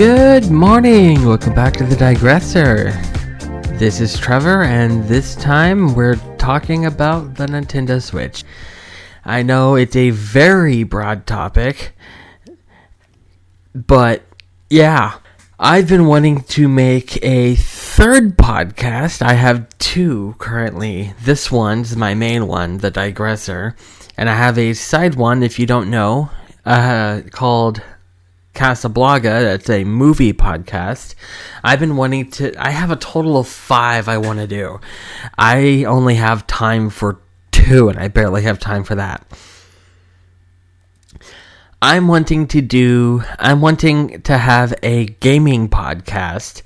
Good morning! Welcome back to The Digressor. This is Trevor, and this time we're talking about the Nintendo Switch. I know it's a very broad topic, but yeah, I've been wanting to make a third podcast. I have two currently. This one's my main one, The Digressor, and I have a side one, if you don't know, called Casablanca. That's a movie podcast. I have a total of 5 I want to do. I only have time for 2, and I barely have time for that. I'm wanting to have a gaming podcast,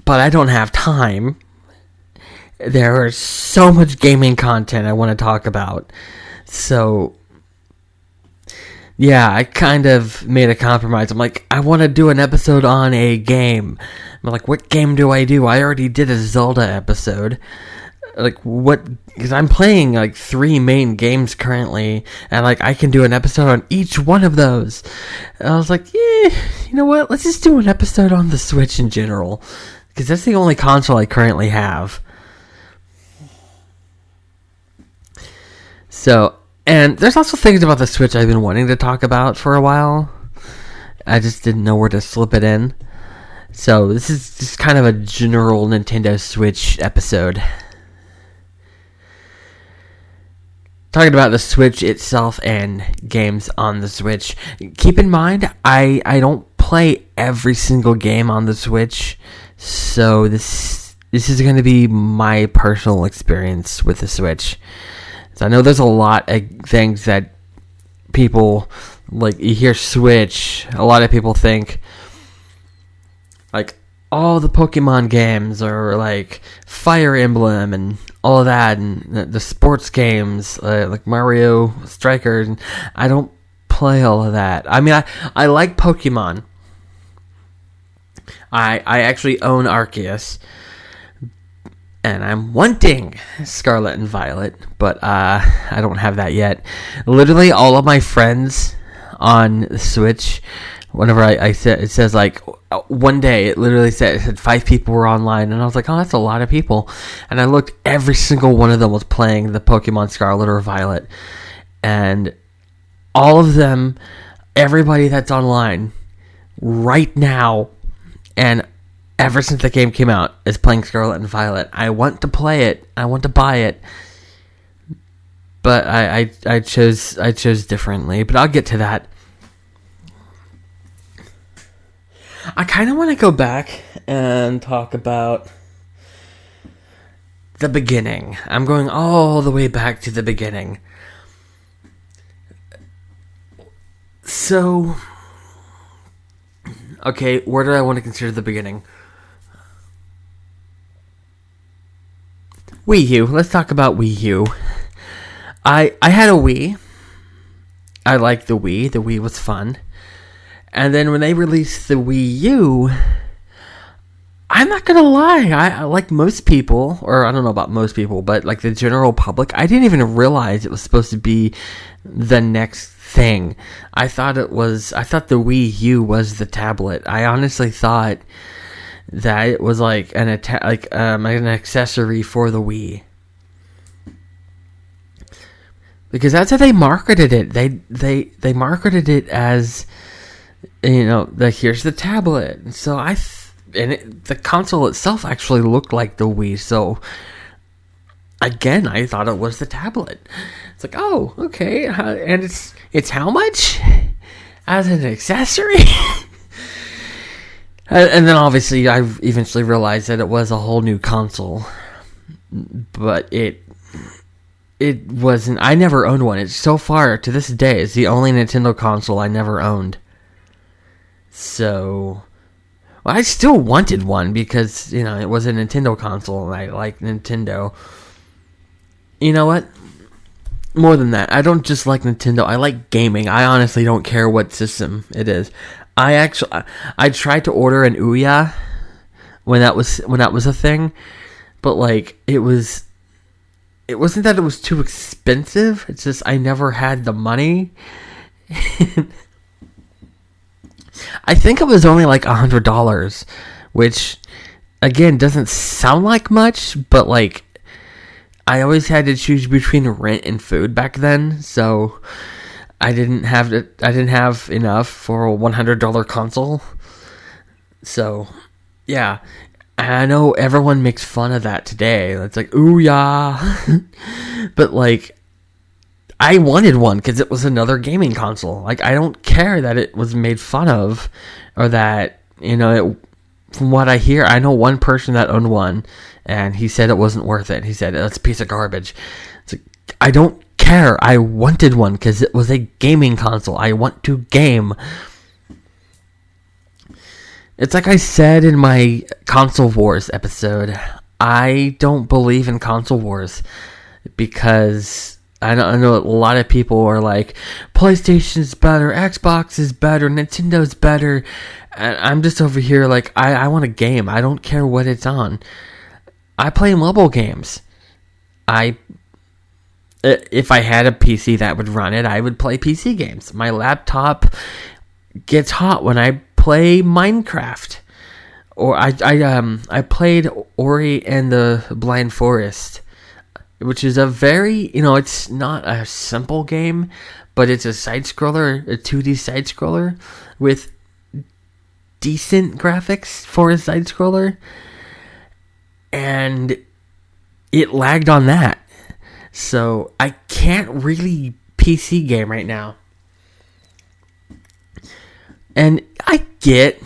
but I don't have time. There is so much gaming content I want to talk about. So yeah, I kind of made a compromise. I'm like, I want to do an episode on a game. I'm like, what game do? I already did a Zelda episode. Like, what? Because I'm playing, 3 main games currently, and, I can do an episode on each one of those. And I was like, yeah, you know what? Let's just do an episode on the Switch in general. Because that's the only console I currently have. So, and there's also things about the Switch I've been wanting to talk about for a while. I just didn't know where to slip it in. So this is just kind of a general Nintendo Switch episode. Talking about the Switch itself and games on the Switch. Keep in mind, I don't play every single game on the Switch. So this is going to be my personal experience with the Switch. So I know there's a lot of things that people, you hear Switch, a lot of people think, all the Pokemon games, or, Fire Emblem, and all of that, and the sports games, like Mario Strikers, and I don't play all of that. I mean, I like Pokemon. I actually own Arceus. And I'm wanting Scarlet and Violet, but I don't have that yet. Literally, all of my friends on the Switch, whenever I said, it says one day, it literally said 5 people were online, and I was like, oh, that's a lot of people. And I looked, every single one of them was playing the Pokemon Scarlet or Violet, and all of them, everybody that's online right now, and ever since the game came out, is playing Scarlet and Violet. I want to play it. I want to buy it. But I chose differently. But I'll get to that. I kind of want to go back and talk about the beginning. I'm going all the way back to the beginning. So, okay, where do I want to consider the beginning? Wii U. Let's talk about Wii U. I had a Wii. I liked the Wii. The Wii was fun. And then when they released the Wii U, I'm not gonna lie, I like most people, or I don't know about most people, but the general public, I didn't even realize it was supposed to be the next thing. I thought the Wii U was the tablet. I honestly thought that it was an accessory for the Wii, because that's how they marketed it. They marketed it as, here's the tablet. And so the console itself actually looked like the Wii. So again, I thought it was the tablet. It's oh, okay, and it's how much as an accessory? And then obviously I eventually realized that it was a whole new console, but it wasn't. I never owned one. It's so far to this day, it's the only Nintendo console I never owned. So, well, I still wanted one because it was a Nintendo console and I like Nintendo. You know what? More than that, I don't just like Nintendo. I like gaming. I honestly don't care what system it is. I tried to order an Ouya when that was a thing, but it wasn't that it was too expensive. It's just I never had the money. I think it was only like $100, which again doesn't sound like much, but like I always had to choose between rent and food back then, so I didn't have enough for a $100 console. So yeah, I know everyone makes fun of that today. It's like, ooh yeah, but like I wanted one because it was another gaming console. Like, I don't care that it was made fun of, or that, from what I hear, I know one person that owned one, and he said it wasn't worth it. He said, it's a piece of garbage. It's like, I don't care. I wanted one because it was a gaming console. I want to game. It's like I said in my Console Wars episode, I don't believe in Console Wars because I know a lot of people are like, PlayStation's better, Xbox is better, Nintendo's better. And I'm just over here like, I want a game. I don't care what it's on. I play mobile games. If I had a PC that would run it, I would play PC games. My laptop gets hot when I play Minecraft. Or I played Ori and the Blind Forest, which is a very, it's not a simple game, but it's a side-scroller, a 2D side-scroller with decent graphics for a side-scroller, and it lagged on that. So I can't really PC game right now. And I get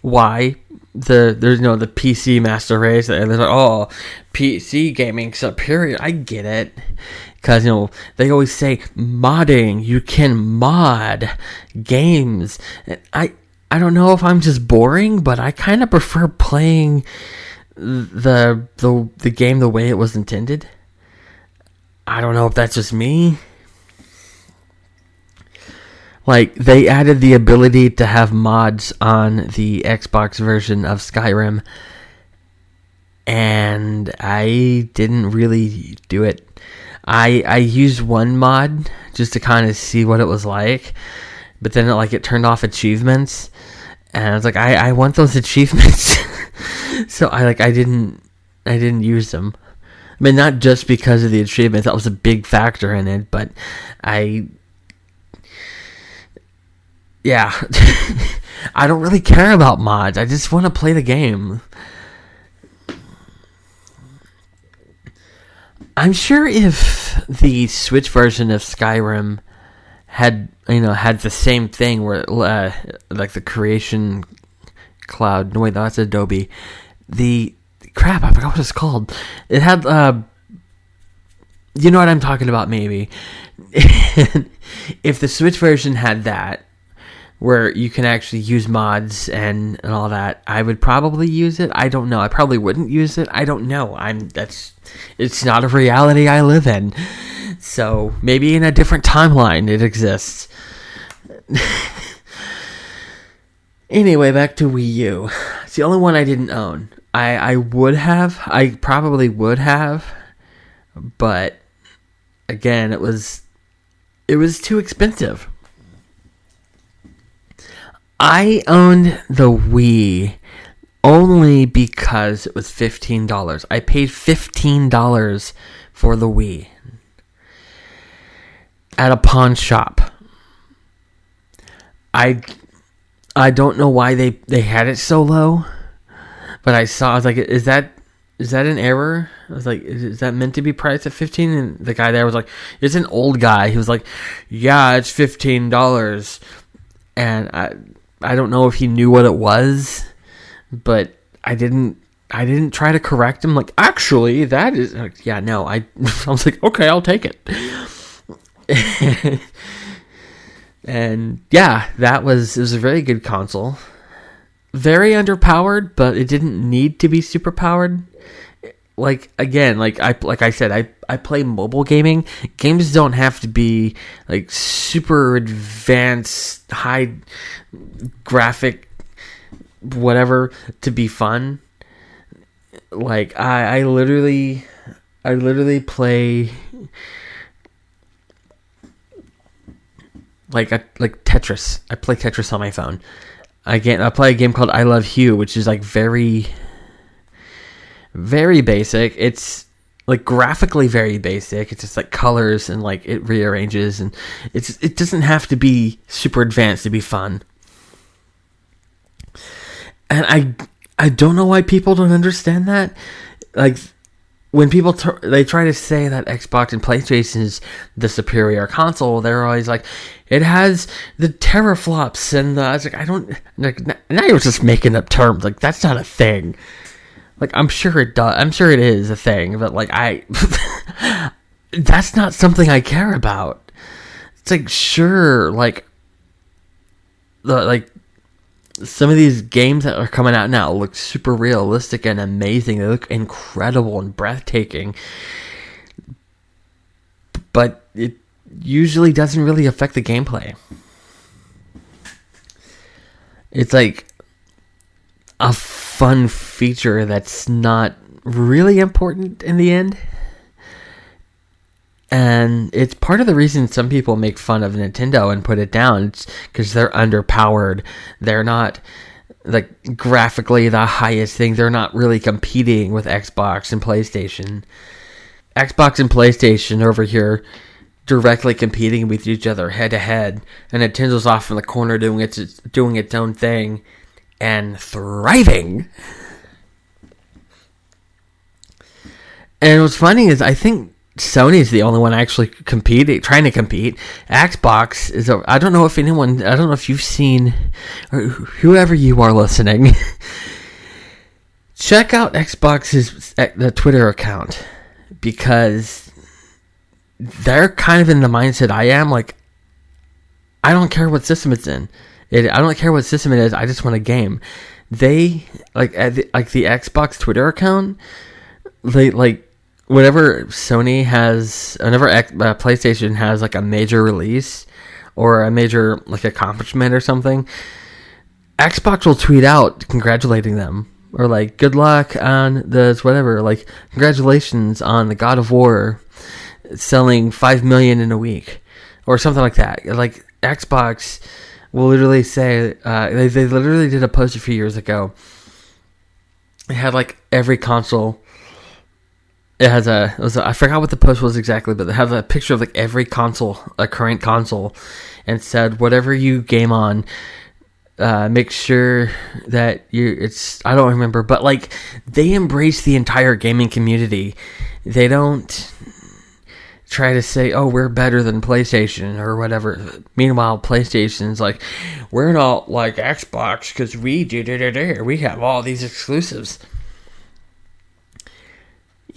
why there's the PC master race. They're like, oh, PC gaming superior. I get it, because they always say modding. You can mod games. And I don't know if I'm just boring, but I kind of prefer playing the game the way it was intended. I don't know if that's just me. Like, they added the ability to have mods on the Xbox version of Skyrim, and I didn't really do it. I used one mod just to kind of see what it was like, but then it turned off achievements, and I was like, I want those achievements. So I didn't use them. I mean, not just because of the achievements, that was a big factor in it, but yeah, I don't really care about mods. I just want to play the game. I'm sure if the Switch version of Skyrim had the same thing where like the creation cloud. No wait, that's Adobe. I forgot what it's called. It had you know what I'm talking about, maybe. If the Switch version had that, where you can actually use mods and all that, I would probably use it. I don't know. I probably wouldn't use it. I don't know. It's not a reality I live in. So maybe in a different timeline it exists. Anyway, back to Wii U. It's the only one I didn't own. I probably would have, but again, it was too expensive. I owned the Wii only because it was $15. I paid $15 for the Wii at a pawn shop. I don't know why they had it so low, but I was like, is that an error? I was like, is that meant to be priced at $15? And the guy there was like, it's an old guy. He was like, yeah, it's $15. And I don't know if he knew what it was, but I didn't try to correct him. Like, actually, that is, yeah, no. I was like, okay, I'll take it. And yeah, it was a very good console. Very underpowered, but it didn't need to be super powered. Like, again, like I said, I play mobile gaming. Games don't have to be like super advanced, high graphic, whatever, to be fun. Like, I literally play like Tetris. I play Tetris on my phone. I play a game called I Love Hue, which is like very, very basic. It's like graphically very basic. It's just like colors and like it rearranges, and it doesn't have to be super advanced to be fun. And I don't know why people don't understand that. Like, when people they try to say that Xbox and PlayStation is the superior console, they're always like, it has the teraflops, and I was like, I don't, like, now you're just making up terms. Like, that's not a thing. Like, I'm sure it does. I'm sure it is a thing, but like, that's not something I care about. It's like, sure, like some of these games that are coming out now look super realistic and amazing. They look incredible and breathtaking. But it usually doesn't really affect the gameplay. It's like a fun feature that's not really important in the end. And it's part of the reason some people make fun of Nintendo and put it down. It's because they're underpowered. They're not, like, graphically the highest thing. They're not really competing with Xbox and PlayStation. Xbox and PlayStation over here directly competing with each other head to head. And Nintendo's off in the corner doing its own thing and thriving. And what's funny is I think Sony's the only one actually trying to compete. Xbox is, I don't know if you've seen, or whoever you are listening, check out Xbox's the Twitter account, because they're kind of in the mindset I am. Like, I don't care what system it's in. I don't care what system it is. I just want a game. They, like the Xbox Twitter account, they, like, whenever Sony has, whenever PlayStation has like a major release or a major like accomplishment or something, Xbox will tweet out congratulating them, or like, good luck on this, whatever, like, congratulations on the God of War selling 5 million in a week or something like that. Like, Xbox will literally say, they literally did a post a few years ago. It had like every console. I forgot what the post was exactly, but they have a picture of like every console, a current console, and said, whatever you game on, make sure that I don't remember, but like, they embrace the entire gaming community. They don't try to say, oh, we're better than PlayStation or whatever. Meanwhile, PlayStation's like, we're not like Xbox because we have all these exclusives.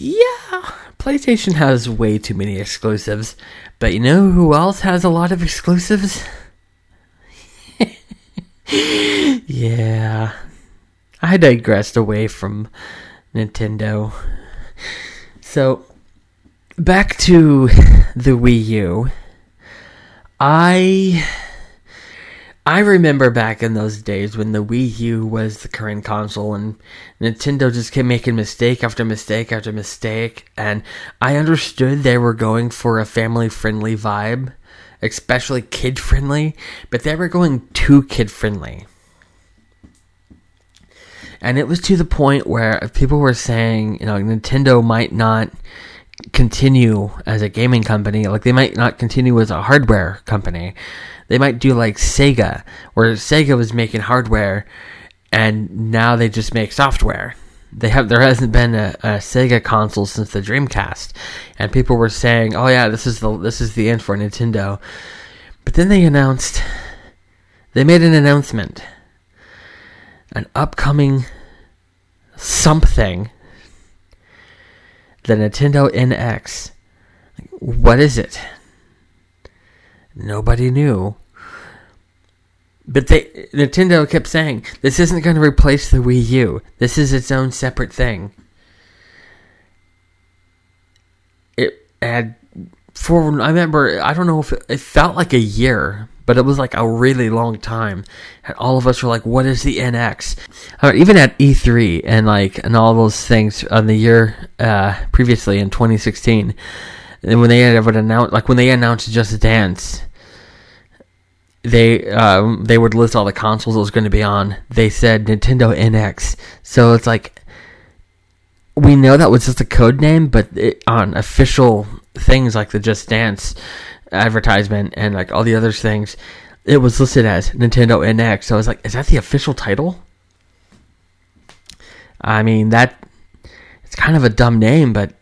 Yeah, PlayStation has way too many exclusives, but you know who else has a lot of exclusives? Yeah, I digressed away from Nintendo. So, back to the Wii U. I remember back in those days when the Wii U was the current console and Nintendo just kept making mistake after mistake after mistake, and I understood they were going for a family-friendly vibe, especially kid-friendly, but they were going too kid-friendly. And it was to the point where people were saying, Nintendo might not continue as a gaming company, like they might not continue as a hardware company. They might do like Sega, where Sega was making hardware and now they just make software. There hasn't been a Sega console since the Dreamcast, and people were saying, oh yeah, this is the end for Nintendo. But then they made an announcement, an upcoming something, the Nintendo NX. What is it? Nobody knew. But Nintendo kept saying, this isn't going to replace the Wii U. This is its own separate thing. I remember, I don't know if it felt like a year, but it was like a really long time. And all of us were like, what is the NX? Even at E3 and all those things on the year previously in 2016, and when they announced Just Dance, they would list all the consoles it was going to be on. They said Nintendo NX. So it's like, we know that was just a code name, but on official things like the Just Dance advertisement and like all the other things, it was listed as Nintendo NX. So I was like, is that the official title? I mean, it's kind of a dumb name, but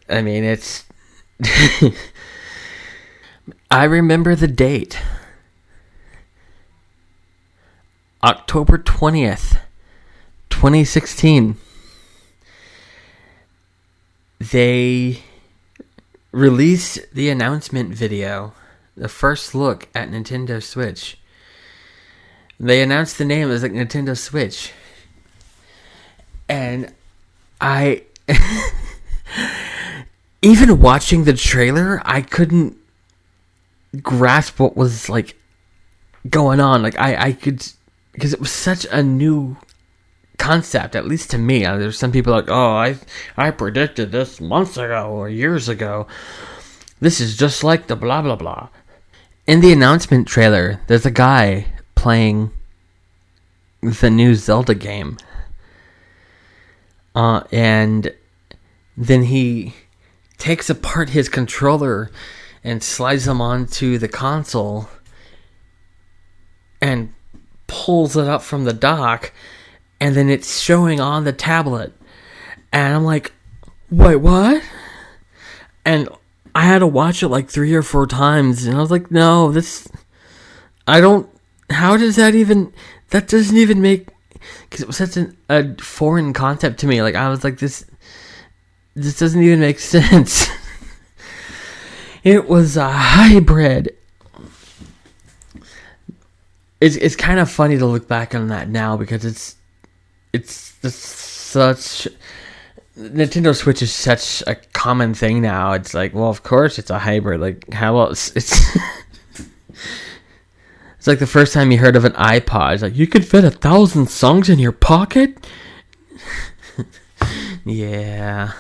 I mean, it's I remember the date. October 20th, 2016. They released the announcement video, the first look at Nintendo Switch. They announced the name as like Nintendo Switch. And I even watching the trailer, I couldn't grasp what was like going on. Like I could, because it was such a new concept, at least to me. There's some people like, oh, I predicted this months ago or years ago. This is just like the blah blah blah. In the announcement trailer, there's a guy playing the new Zelda game. And then he takes apart his controller and slides them onto the console and pulls it up from the dock, and then it's showing on the tablet. And I'm like, wait, what? And I had to watch it like 3 or 4 times, and I was like, no, how does that even, that doesn't even make, because it was such a foreign concept to me. Like, I was like, this doesn't even make sense. It was a hybrid. It's kind of funny to look back on that now, because it's such, Nintendo Switch is such a common thing now. It's like, well, of course it's a hybrid. Like, how else? It's it's like the first time you heard of an iPod. It's like, you could fit 1,000 songs in your pocket? Yeah.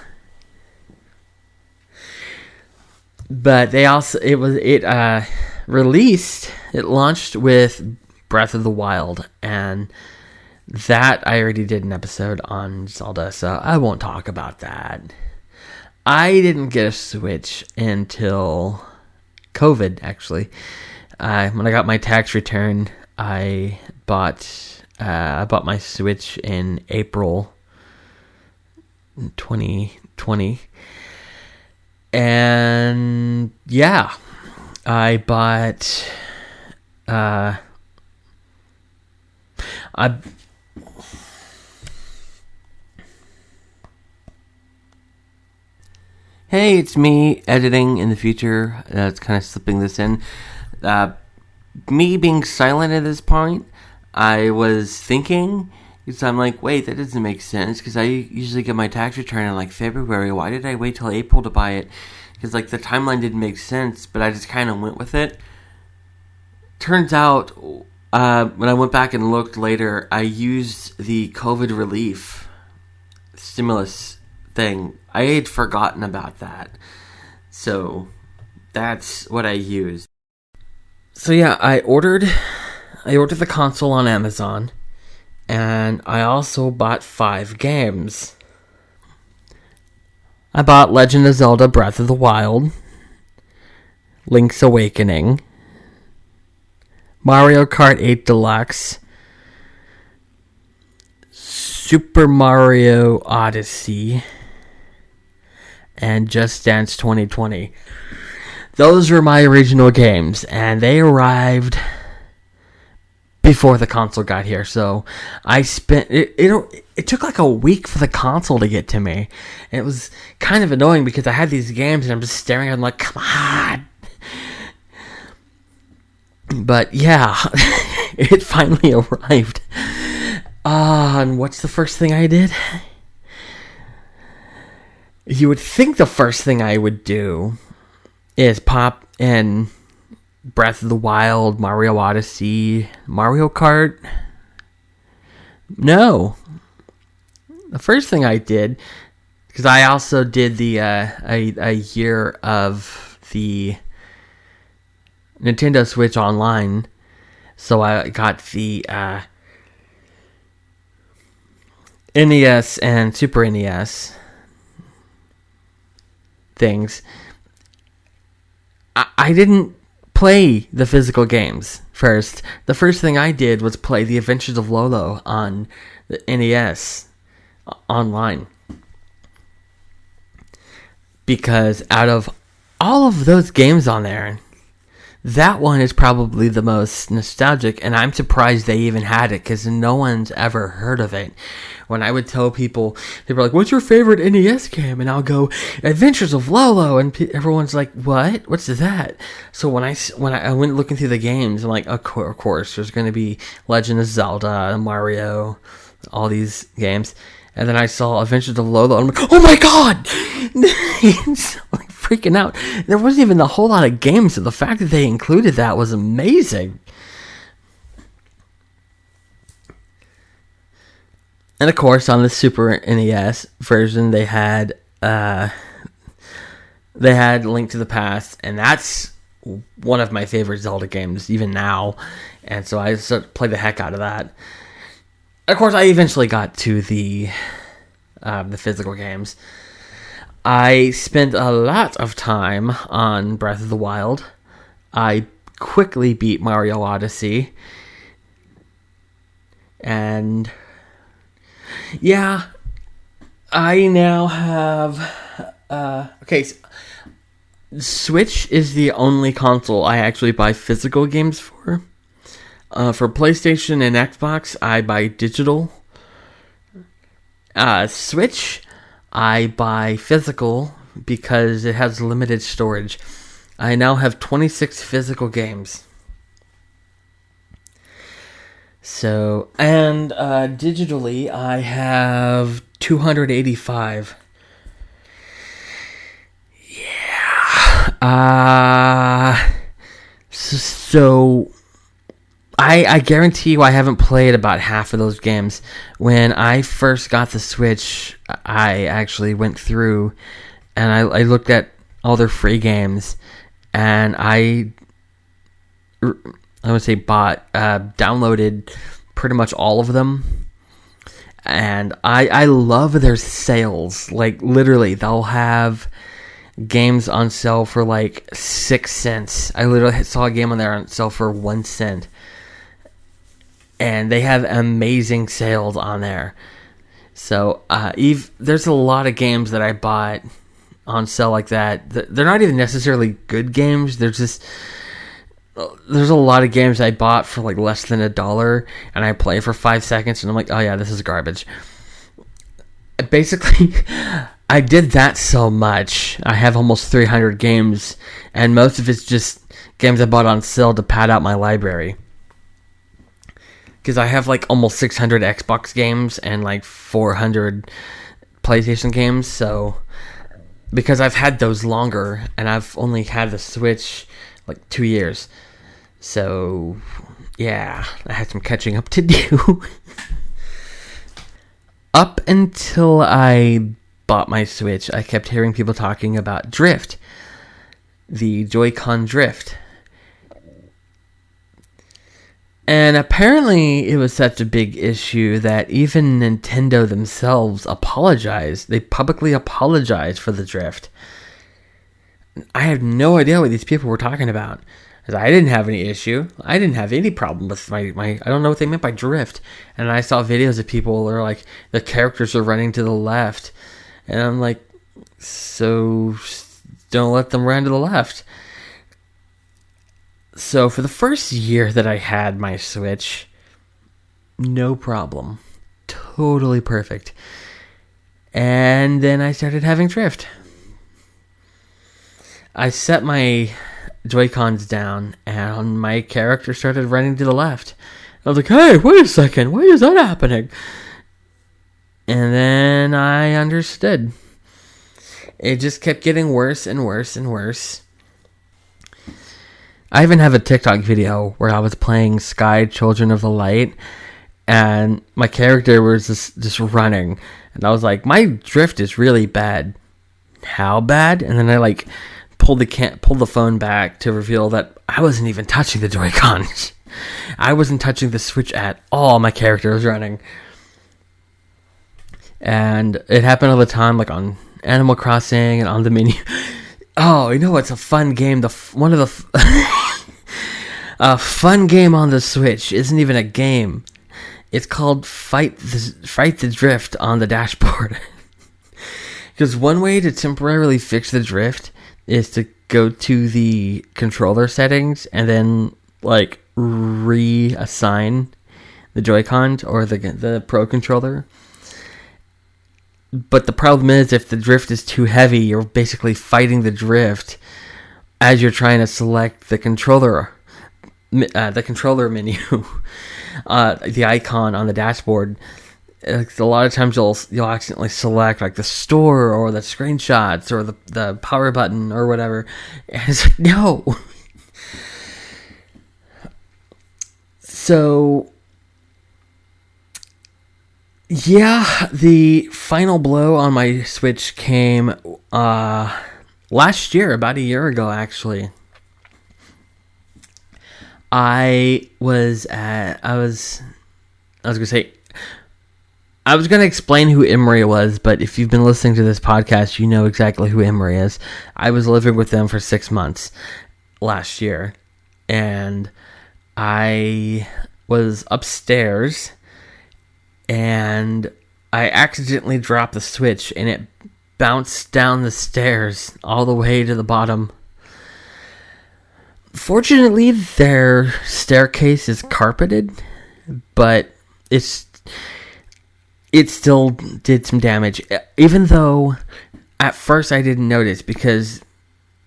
But they also, it launched with Breath of the Wild, and that I already did an episode on Zelda, so I won't talk about that. I didn't get a Switch until COVID, actually. When I got my tax return, I bought my Switch in April 2020. And yeah, I bought Hey, it's me editing in the future. That's kind of slipping this in. Me being silent at this point, I was thinking, because I'm like, wait, that doesn't make sense, because I usually get my tax return in like February. Why did I wait till April to buy it? Because like the timeline didn't make sense, but I just kind of went with it. Turns out, when I went back and looked later, I used the COVID relief stimulus thing. I had forgotten about that. So that's what I used. So yeah, I ordered the console on Amazon, and I also bought 5 games. I bought Legend of Zelda Breath of the Wild, Link's Awakening, Mario Kart 8 Deluxe, Super Mario Odyssey, and Just Dance 2020. Those were my original games, and they arrived before the console got here. So I spent it took like a week for the console to get to me. And it was kind of annoying because I had these games and I'm just staring at them like, come on. But yeah, it finally arrived. And what's the first thing I did? You would think the first thing I would do is pop in Breath of the Wild, Mario Odyssey, Mario Kart. No. The first thing I did, because I also did the a year of the Nintendo Switch Online. So I got the NES and Super NES things. I didn't play the physical games first. The first thing I did was play The Adventures of Lolo on the NES online. Because out of all of those games on there, that one is probably the most nostalgic, and I'm surprised they even had it, because no one's ever heard of it. When I would tell people, they were like, "What's your favorite NES game?" And I'll go, "Adventures of Lolo," and everyone's like, "What? What's that?" So when I went looking through the games, I'm like, of course, there's going to be Legend of Zelda, Mario, all these games. And then I saw Adventures of Lolo, and I'm like, "Oh my god!" It's like freaking out. There wasn't even a whole lot of games, so the fact that they included that was amazing. And of course, on the Super NES version, they had Link to the Past, and that's one of my favorite Zelda games, even now. And so I played the heck out of that. Of course, I eventually got to the physical games. I spent a lot of time on Breath of the Wild. I quickly beat Mario Odyssey. And yeah, I now have... okay, so Switch is the only console I actually buy physical games for. For PlayStation and Xbox, I buy digital. Switch, I buy physical because it has limited storage. I now have 26 physical games. So, and digitally, I have 285. Yeah. So I guarantee you I haven't played about half of those games. When I first got the Switch, I actually went through and I looked at all their free games, and I would say downloaded pretty much all of them. And I love their sales. Like, literally, they'll have games on sale for like 6 cents. I literally saw a game on there on sale for 1 cent. And they have amazing sales on there. So, there's a lot of games that I bought on sale like that. They're not even necessarily good games. There's a lot of games I bought for like less than $1, and I play for 5 seconds, and I'm like, oh yeah, this is garbage. Basically, I did that so much. I have almost 300 games, and most of it's just games I bought on sale to pad out my library. Because I have like almost 600 Xbox games and like 400 PlayStation games. So, because I've had those longer, and I've only had the Switch like 2 years. So, yeah, I had some catching up to do. Up until I bought my Switch, I kept hearing people talking about Drift. The Joy-Con Drift. And apparently it was such a big issue that even Nintendo themselves apologized. They publicly apologized for the Drift. I have no idea what these people were talking about. I didn't have any issue. I didn't have any problem with my I don't know what they meant by drift. And I saw videos of people that are like, the characters are running to the left. And I'm like, so don't let them run to the left. So for the first year that I had my Switch, no problem. Totally perfect. And then I started having drift. I set my Joy-Cons down, and my character started running to the left. I was like, hey, wait a second, why is that happening? And then I understood. It just kept getting worse and worse and worse. I even have a TikTok video where I was playing Sky Children of the Light, and my character was just running. And I was like, my drift is really bad. How bad? And then I pulled the phone back to reveal that I wasn't even touching the Joy-Cons. I wasn't touching the Switch at all. My character was running. And it happened all the time, like on Animal Crossing and on the menu. Oh, you know what's a fun game? A fun game on the Switch isn't even a game. It's called Fight the Drift on the dashboard. Because one way to temporarily fix the drift is to go to the controller settings and then like reassign the Joy-Cons or the Pro controller. But the problem is, if the drift is too heavy, you're basically fighting the drift as you're trying to select the controller menu, the icon on the dashboard. Like, a lot of times you'll accidentally select like the store or the screenshots or the power button or whatever, and it's like, no. So yeah, the final blow on my Switch came last year, about a year ago actually. I was going to explain who Emery was, but if you've been listening to this podcast, you know exactly who Emery is. I was living with them for 6 months last year, and I was upstairs, and I accidentally dropped the Switch, and it bounced down the stairs all the way to the bottom. Fortunately, their staircase is carpeted, but it still did some damage, even though at first I didn't notice because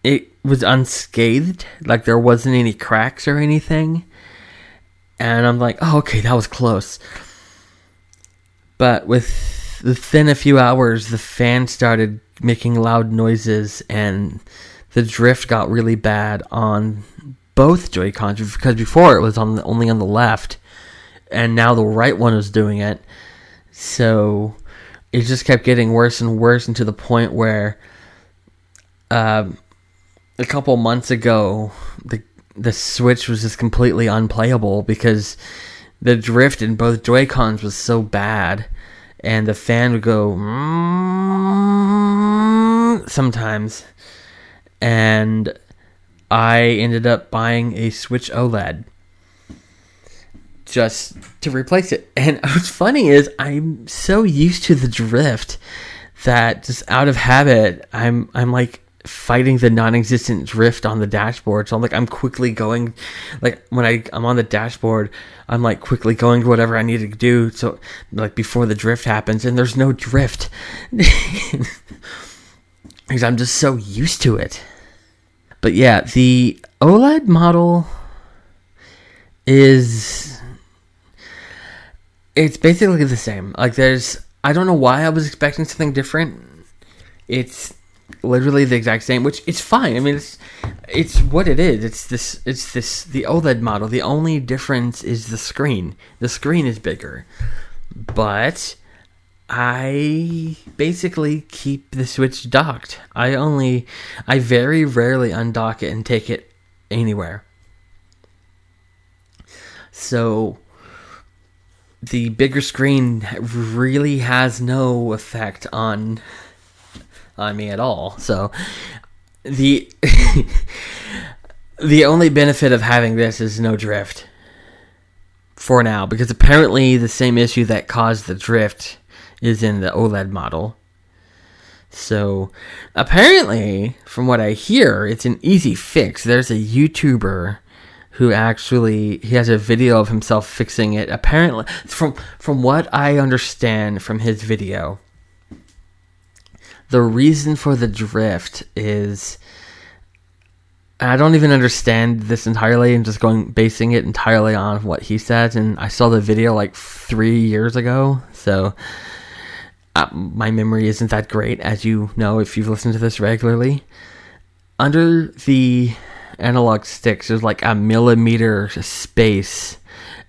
it was unscathed, like there wasn't any cracks or anything, and I'm like, oh, okay, that was close. But within a few hours, the fan started making loud noises, and the drift got really bad on both Joy-Cons, because before it was only on the left, and now the right one was doing it. So it just kept getting worse and worse, and to the point where a couple months ago the Switch was just completely unplayable because the drift in both Joy-Cons was so bad, and the fan would go sometimes, and I ended up buying a Switch OLED just to replace it. And what's funny is I'm so used to the drift that just out of habit, I'm like fighting the non-existent drift on the dashboard. So I'm quickly going, like when I'm on the dashboard, I'm like quickly going to whatever I need to do. So like before the drift happens, and there's no drift because I'm just so used to it. But yeah, the OLED model it's basically the same. Like I don't know why I was expecting something different. It's literally the exact same, which it's fine. I mean, it's what it is. It's the OLED model. The only difference is the screen. The screen is bigger. But I basically keep the Switch docked. I very rarely undock it and take it anywhere. So the bigger screen really has no effect on me at all. So the the only benefit of having this is no drift for now, because apparently the same issue that caused the drift is in the OLED model. So apparently, from what I hear, it's an easy fix. There's a YouTuber who he has a video of himself fixing it. Apparently, from what I understand from his video, the reason for the drift is, I don't even understand this entirely, and just basing it entirely on what he says. And I saw the video like 3 years ago, so my memory isn't that great, as you know if you've listened to this regularly. Under the analog sticks, there's like a millimeter space,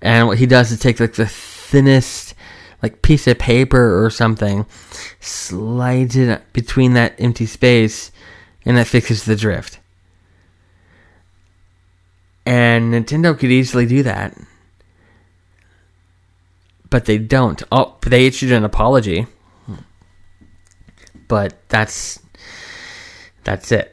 and what he does is take like the thinnest like piece of paper or something, slides it between that empty space, and that fixes the drift. And Nintendo could easily do that. But they don't. Oh, they issued an apology. But that's it.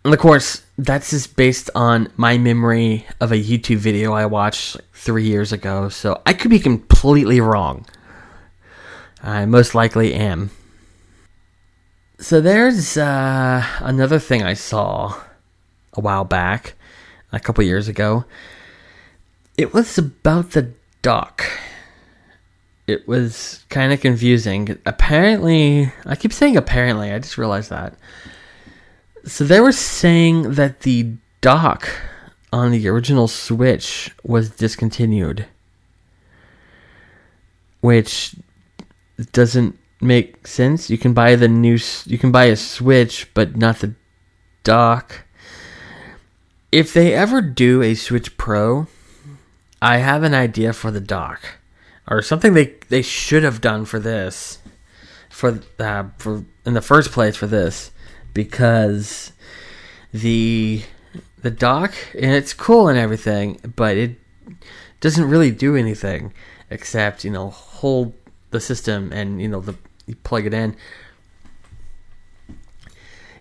And of course, that's just based on my memory of a YouTube video I watched 3 years ago. So I could be completely wrong. I most likely am. So there's another thing I saw a while back, a couple years ago. It was about the dock. It was kind of confusing. Apparently, I keep saying apparently, I just realized that. So they were saying that the dock on the original Switch was discontinued, which doesn't make sense. You can buy a Switch, but not the dock. If they ever do a Switch Pro, I have an idea for the dock, or something they should have done for this, for in the first place for this, because the dock, and it's cool and everything, but it doesn't really do anything except hold the system and you plug it in.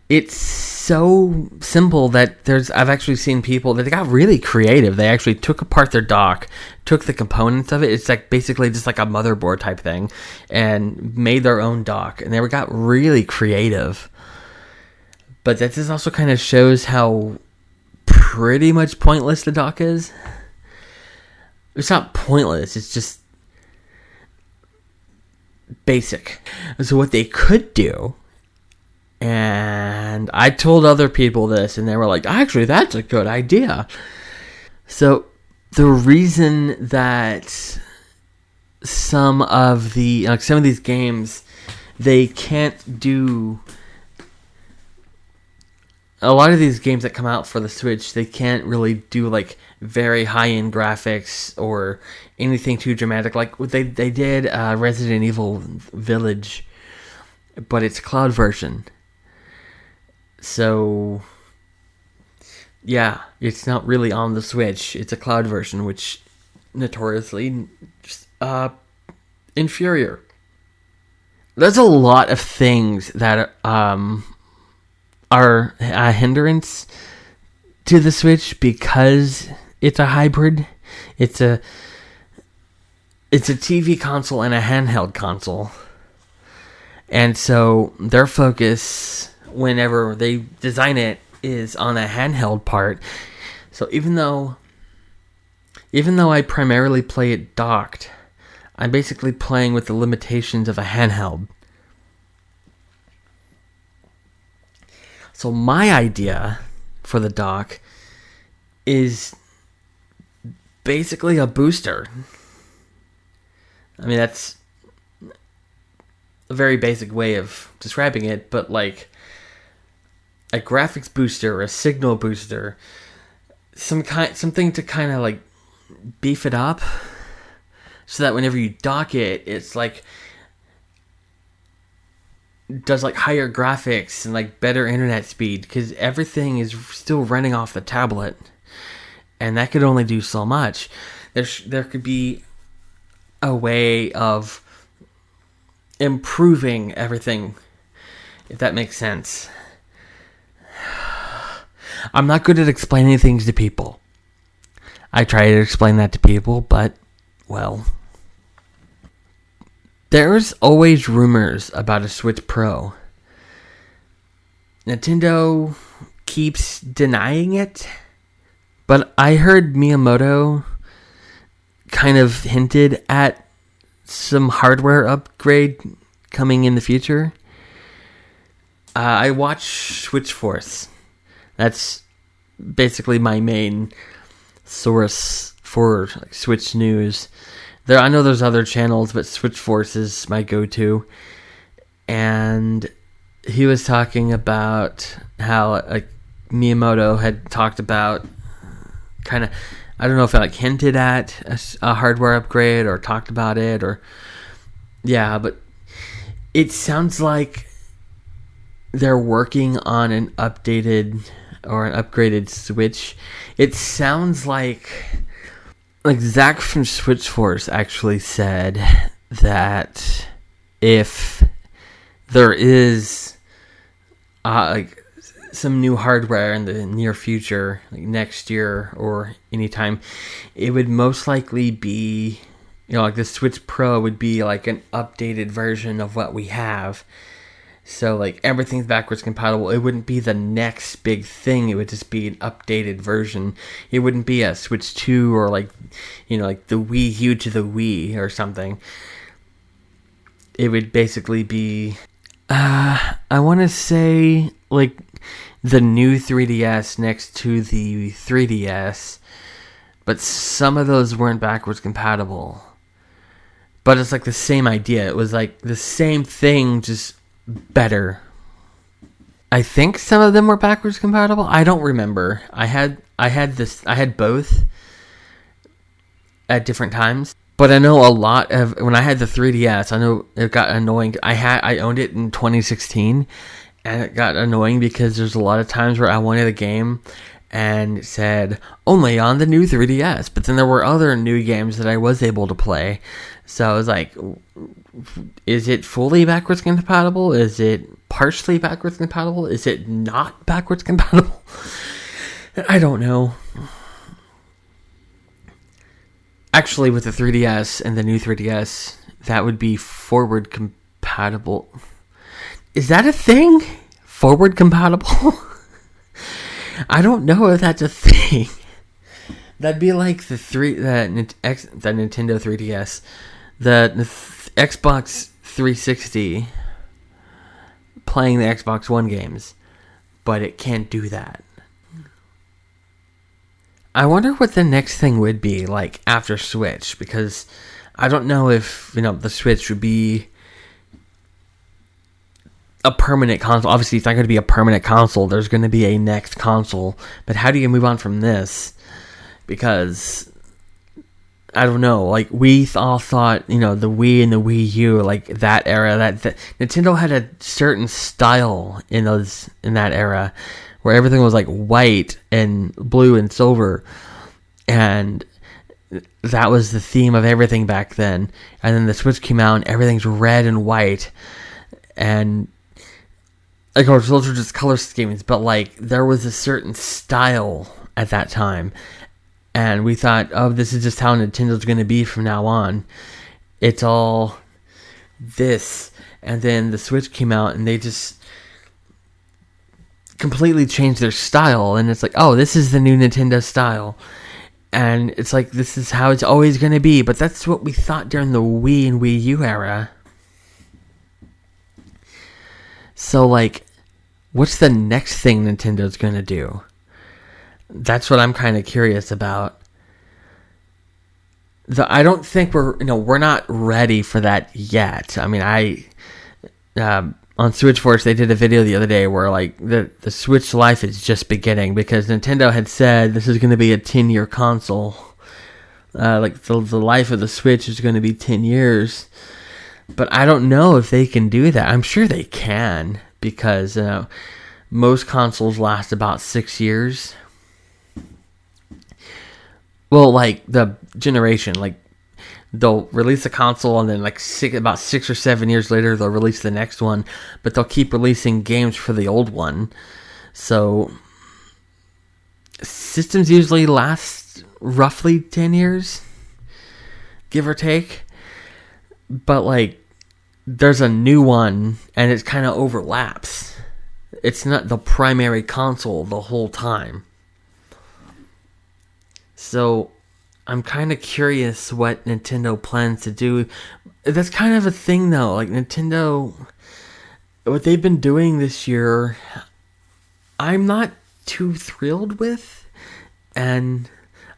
It's so simple that I've actually seen people that got really creative. They actually took apart their dock, took the components of it. It's like basically just like a motherboard type thing, and made their own dock. And they got really creative. But that just also kind of shows how pretty much pointless the dock is. It's not pointless. It's just basic. So what they could do, and I told other people this, and they were like, actually, that's a good idea. So the reason that some of these games, they can't do... A lot of these games that come out for the Switch, they can't really do like very high-end graphics or anything too dramatic. Like what they did Resident Evil Village, but it's cloud version. So yeah, it's not really on the Switch. It's a cloud version, which notoriously just inferior. There's a lot of things that are a hindrance to the Switch because it's a hybrid. It's a TV console and a handheld console. And so their focus whenever they design it is on a handheld part. So even though I primarily play it docked, I'm basically playing with the limitations of a handheld. So my idea for the dock is basically a booster. I mean, that's a very basic way of describing it, but like a graphics booster, a signal booster, something to kind of like beef it up, so that whenever you dock it, it's like does like higher graphics and like better internet speed, because everything is still running off the tablet, and that could only do so much. There could be a way of improving everything, if that makes sense. I'm not good at explaining things to people. I try to explain that to people, but, well, there's always rumors about a Switch Pro. Nintendo keeps denying it, but I heard Miyamoto kind of hinted at some hardware upgrade coming in the future. I watch Switch Force. That's basically my main source for like Switch news. I know there's other channels, but Switch Force is my go-to. And he was talking about how like Miyamoto had talked about kind of, I don't know if it like hinted at a hardware upgrade or talked about it, or yeah, but it sounds like they're working on an updated or an upgraded Switch. It sounds like Zach from Switch Force actually said that if there is some new hardware in the near future, like next year or anytime, it would most likely be, like the Switch Pro would be like an updated version of what we have. So like everything's backwards compatible. It wouldn't be the next big thing. It would just be an updated version. It wouldn't be a Switch 2 or like the Wii U to the Wii or something. It would basically be, I want to say like the new 3DS next to the 3DS, but some of those weren't backwards compatible. But it's like the same idea. It was like the same thing, just better. I think some of them were backwards compatible. I don't remember. I had both at different times. But I know a lot of, when I had the 3DS, I know it got annoying. I owned it in 2016, and it got annoying because there's a lot of times where I wanted a game and it said only on the new 3DS, but then there were other new games that I was able to play. So I was like, is it fully backwards compatible? Is it partially backwards compatible? Is it not backwards compatible? I don't know. Actually, with the 3DS and the new 3DS, that would be forward compatible. Is that a thing? Forward compatible? I don't know if that's a thing. That'd be like the Nintendo 3DS, the Xbox 360 playing the Xbox One games, but it can't do that. I wonder what the next thing would be like after Switch, because I don't know if the Switch would be a permanent console. Obviously, it's not going to be a permanent console. There's going to be a next console. But how do you move on from this? Because, I don't know. Like, we all thought, the Wii and the Wii U, like, that era, that Nintendo had a certain style in that era, where everything was, like, white and blue and silver. And that was the theme of everything back then. And then the Switch came out, and everything's red and white. And of course, those are just color schemes, but like there was a certain style at that time, and we thought, oh, this is just how Nintendo's going to be from now on. It's all this, and then the Switch came out, and they just completely changed their style, and it's like, oh, this is the new Nintendo style, and it's like this is how it's always going to be. But that's what we thought during the Wii and Wii U era. So, like, what's the next thing Nintendo's going to do? That's what I'm kind of curious about. I don't think we're not ready for that yet. I mean, on Switch Force, they did a video the other day where, like, the Switch life is just beginning, because Nintendo had said this is going to be a 10-year console. Like, the life of the Switch is going to be 10 years. But I don't know if they can do that. I'm sure they can, because most consoles last about 6 years. Well, like the generation, like they'll release a console and then like about 6 or 7 years later they'll release the next one, but they'll keep releasing games for the old one. So systems usually last roughly 10 years, give or take. But like there's a new one and it kind of overlaps. It's not the primary console the whole time. So I'm kind of curious what Nintendo plans to do. That's kind of a thing though. Like Nintendo, what they've been doing this year, I'm not too thrilled with. And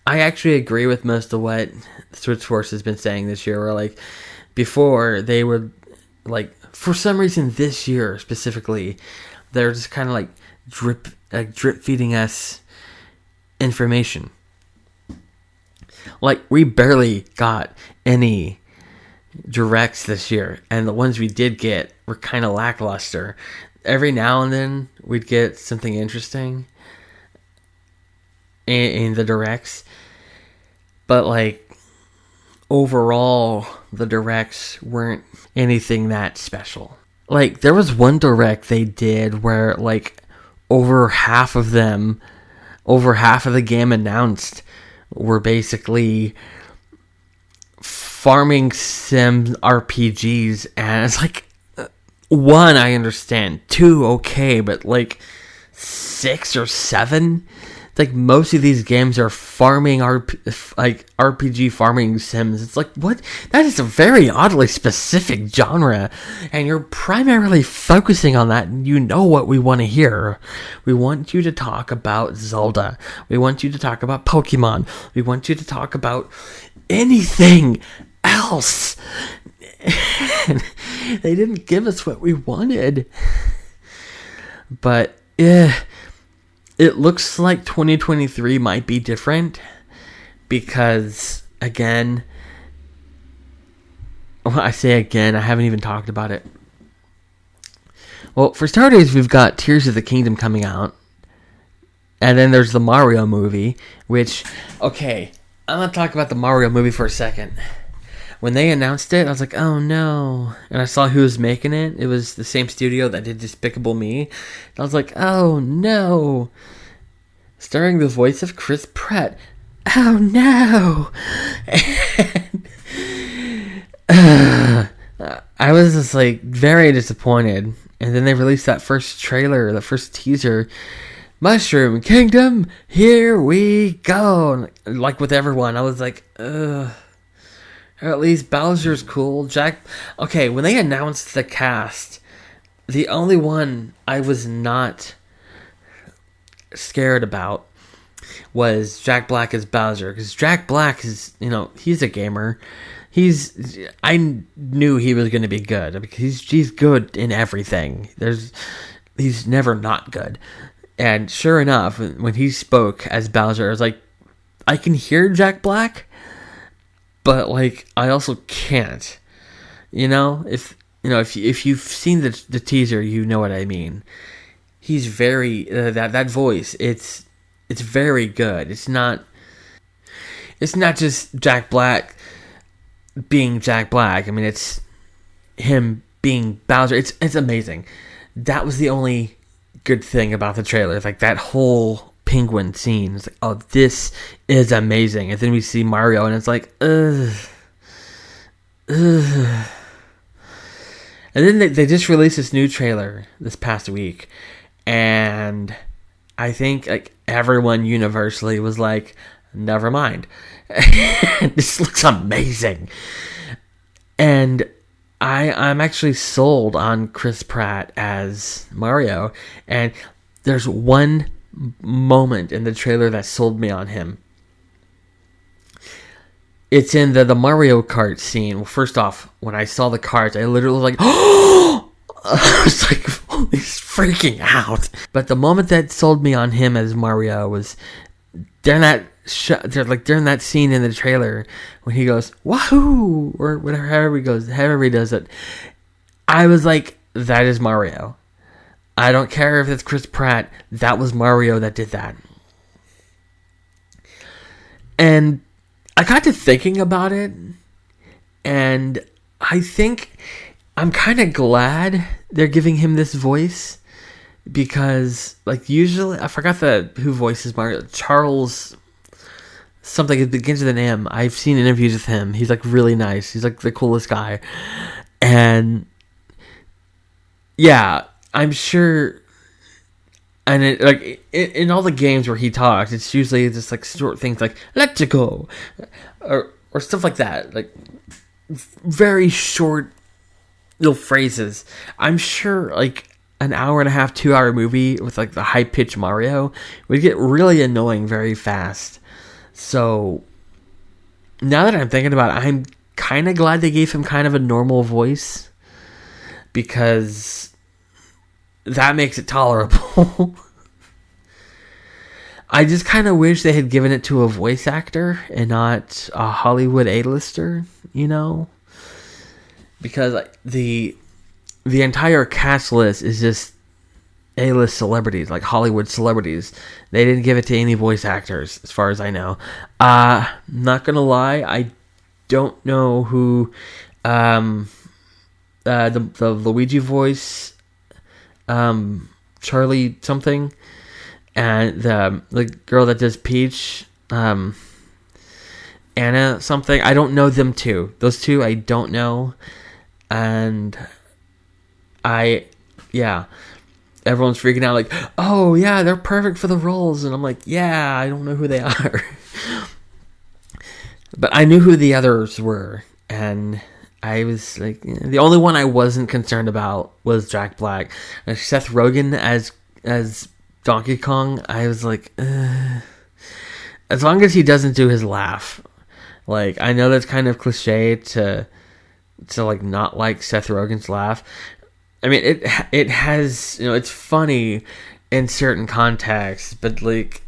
I actually agree with most of what Switch Force has been saying this year. Where like before they would, like for some reason this year specifically, they're just kind of like drip feeding us information. Like, we barely got any directs this year, and the ones we did get were kind of lackluster. Every now and then, we'd get something interesting, in the directs, but like overall the directs weren't anything that special. Like there was one direct they did where like over half of the game announced were basically farming sim RPGs, and it's like, one, I understand, two, okay, but like 6 or 7, like most of these games are farming RPG farming sims. It's like, what? That is a very oddly specific genre, and you're primarily focusing on that. You know what we want to hear. We want you to talk about Zelda. We want you to talk about Pokemon. We want you to talk about anything else. And they didn't give us what we wanted. But it looks like 2023 might be different because, again, well, I say again, I haven't even talked about it. Well, for starters, we've got Tears of the Kingdom coming out. And then there's the Mario movie, which, okay, I'm going to talk about the Mario movie for a second. When they announced it, I was like, oh no. And I saw who was making it. It was the same studio that did Despicable Me. And I was like, oh no. Starring the voice of Chris Pratt. Oh no. And, I was just like very disappointed. And then they released that first trailer, that first teaser. Mushroom Kingdom, here we go. Like with everyone, I was like, ugh. Or at least Bowser's cool. Okay, when they announced the cast, the only one I was not scared about was Jack Black as Bowser. Because Jack Black is, he's a gamer. I knew he was going to be good. Because he's good in everything. He's never not good. And sure enough, when he spoke as Bowser, I was like, I can hear Jack Black, but like I also can't. If you've seen the teaser, you know what I mean. He's very that voice. It's very good. It's not just Jack Black being Jack Black. I mean, it's him being Bowser. It's amazing. That was the only good thing about the trailer. Like that whole penguin scene. It's like, oh, this is amazing. And then we see Mario, and it's like, ugh. And then they just released this new trailer this past week, and I think like everyone universally was like, never mind. This looks amazing. And I'm actually sold on Chris Pratt as Mario, and there's one moment in the trailer that sold me on him. It's in the Mario Kart scene. Well, first off, when I saw the carts, I literally was like, oh! I was like, oh, he's freaking out. But the moment that sold me on him as Mario was during that scene in the trailer when he goes wahoo, or whatever, however he does it. I was like, that is Mario. I don't care if it's Chris Pratt. That was Mario that did that. And I got to thinking about it, and I think I'm kind of glad they're giving him this voice, because like usually, I forgot who voices Mario. Charles something. It begins with an M. I've seen interviews with him. He's like really nice. He's like the coolest guy. And yeah, I'm sure. And it, like in all the games where he talks, it's usually just like short things like "let's go," or stuff like that. Like very short little phrases. I'm sure like an hour and a half, 2 hour movie with like the high pitched Mario would get really annoying very fast. So now that I'm thinking about it, I'm kind of glad they gave him kind of a normal voice, because that makes it tolerable. I just kind of wish they had given it to a voice actor and not a Hollywood A-lister, because the entire cast list is just A-list celebrities, like Hollywood celebrities. They didn't give it to any voice actors, as far as I know. Not gonna lie, I don't know who the Luigi voice, Charlie something, and the girl that does Peach, Anna something. I don't know them two. Those two I don't know, and everyone's freaking out like, oh yeah, they're perfect for the roles, and I'm like, yeah, I don't know who they are. But I knew who the others were, and I was like, the only one I wasn't concerned about was Jack Black. Seth Rogen as Donkey Kong, I was like, as long as he doesn't do his laugh. Like, I know that's kind of cliche to like not like Seth Rogen's laugh. I mean, it has, it's funny in certain contexts, but like,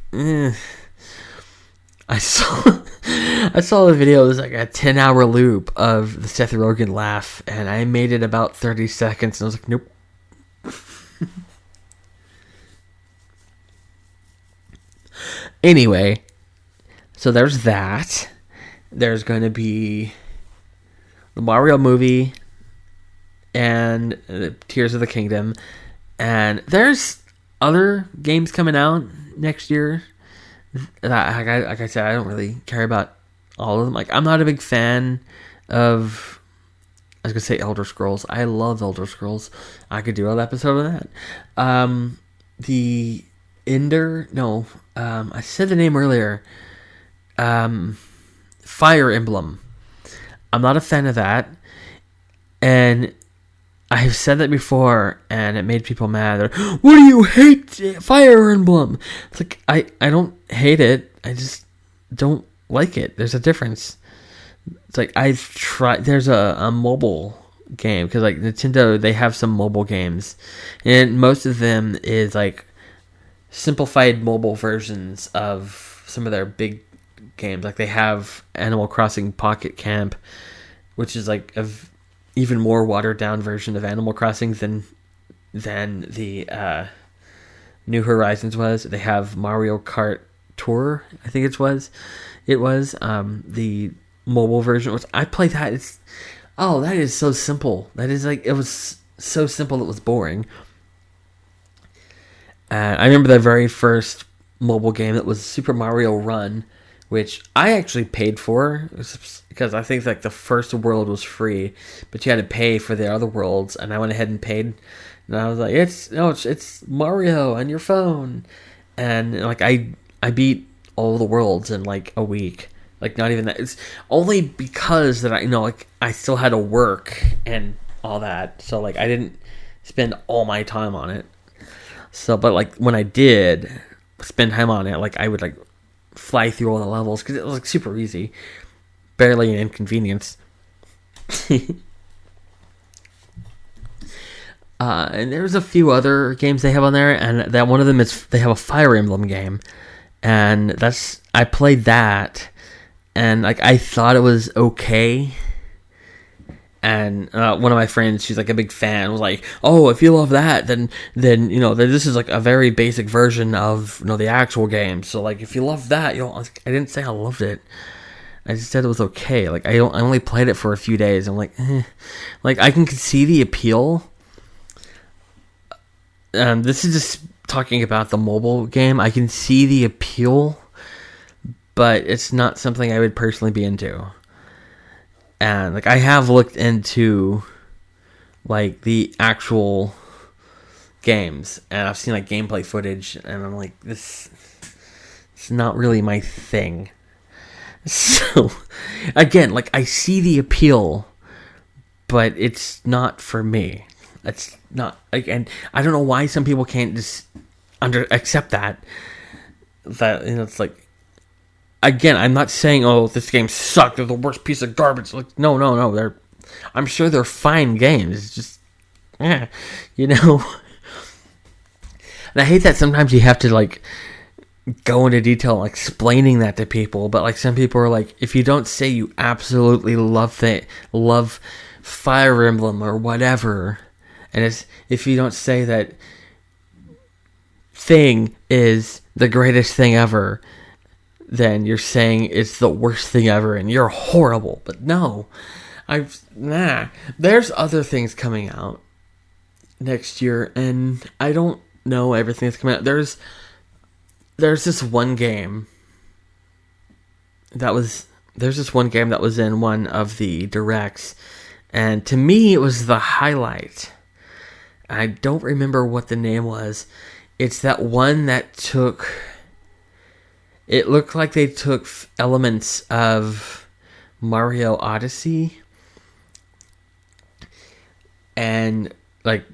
I saw the video. It was like a 10-hour loop of the Seth Rogen laugh, and I made it about 30 seconds, and I was like, nope. Anyway, so there's that. There's going to be the Mario movie and Tears of the Kingdom, and there's other games coming out next year. Like I said, I don't really care about all of them. Like, I'm not a big fan of, I was gonna say Elder Scrolls. I love Elder Scrolls. I could do an episode of that. The Ender, no, I said the name earlier. Fire Emblem. I'm not a fan of that, and I've said that before, and it made people mad. They're, what do you hate Fire Emblem? It's like, I don't hate it. I just don't like it. There's a difference. It's like, I've tried. There's a mobile game, because like Nintendo, they have some mobile games, and most of them is like simplified mobile versions of some of their big games. Like, they have Animal Crossing Pocket Camp, which is like a even more watered down version of Animal Crossing than the New Horizons was. They have Mario Kart Tour, I think it was the mobile version, which I played. That is so simple. That is like, it was so simple it was boring. I remember the very first mobile game that was Super Mario Run, which I actually paid for, because I think like the first world was free, but you had to pay for the other worlds, and I went ahead and paid, and I was like, it's Mario on your phone, and like I beat all the worlds in like a week. Like, not even that. It's only because that I still had to work and all that, so like I didn't spend all my time on it. So, but like when I did spend time on it, like I would like fly through all the levels, because it was like super easy, barely an inconvenience. And there's a few other games they have on there, and that one of them is, they have a Fire Emblem game, and I played that, and like I thought it was okay. And one of my friends, she's like a big fan, was like, "Oh, if you love that, then this is like a very basic version of the actual game. So like, if you love that, I didn't say I loved it. I just said it was okay. Like, I only played it for a few days. I'm like, like I can see the appeal. This is just talking about the mobile game. I can see the appeal, but it's not something I would personally be into. And like, I have looked into like the actual games, and I've seen like gameplay footage, and I'm like, it's not really my thing. So again, like, I see the appeal, but it's not for me. It's not like, and I don't know why some people can't just accept that it's like, again, I'm not saying, oh, this game sucked, they're the worst piece of garbage. Like, no, I'm sure they're fine games. It's just, And I hate that sometimes you have to, like, go into detail explaining that to people, but, like, some people are like, if you don't say you absolutely love Fire Emblem or whatever, and if you don't say that thing is the greatest thing ever, then you're saying it's the worst thing ever and you're horrible. But no, there's other things coming out next year, and I don't know everything that's coming out. There's this one game there's this one game that was in one of the directs, and to me it was the highlight. I don't remember what the name was. It's that one that it looked like they took elements of Mario Odyssey and like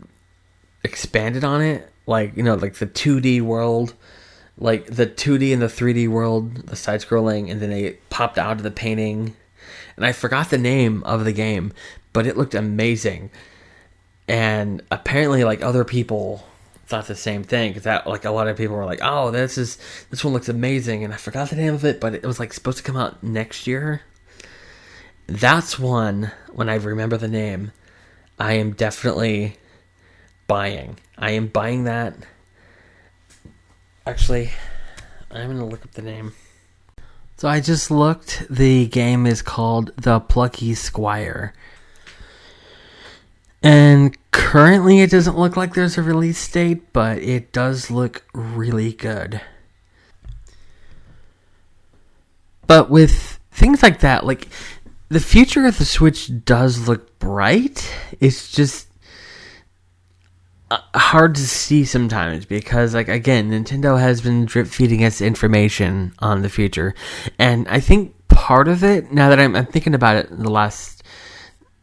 expanded on it, like, you know, like the 2D world, like the 2D and the 3D world, the side scrolling, and then they popped out of the painting. And I forgot the name of the game, but it looked amazing. And apparently, like, other people thought the same thing, because that, like, a lot of people were like, "Oh, this one looks amazing," and I forgot the name of it, but it was like supposed to come out next year. That's one, when I remember the name, I am definitely buying. I am buying that. Actually, I'm going to look up the name. So I just looked. The game is called The Plucky Squire. And currently it doesn't look like there's a release date, but it does look really good. But with things like that, like, the future of the Switch does look bright. It's just hard to see sometimes because, like, again, Nintendo has been drip feeding us information on the future, and I think part of it, now that I'm thinking about it in the last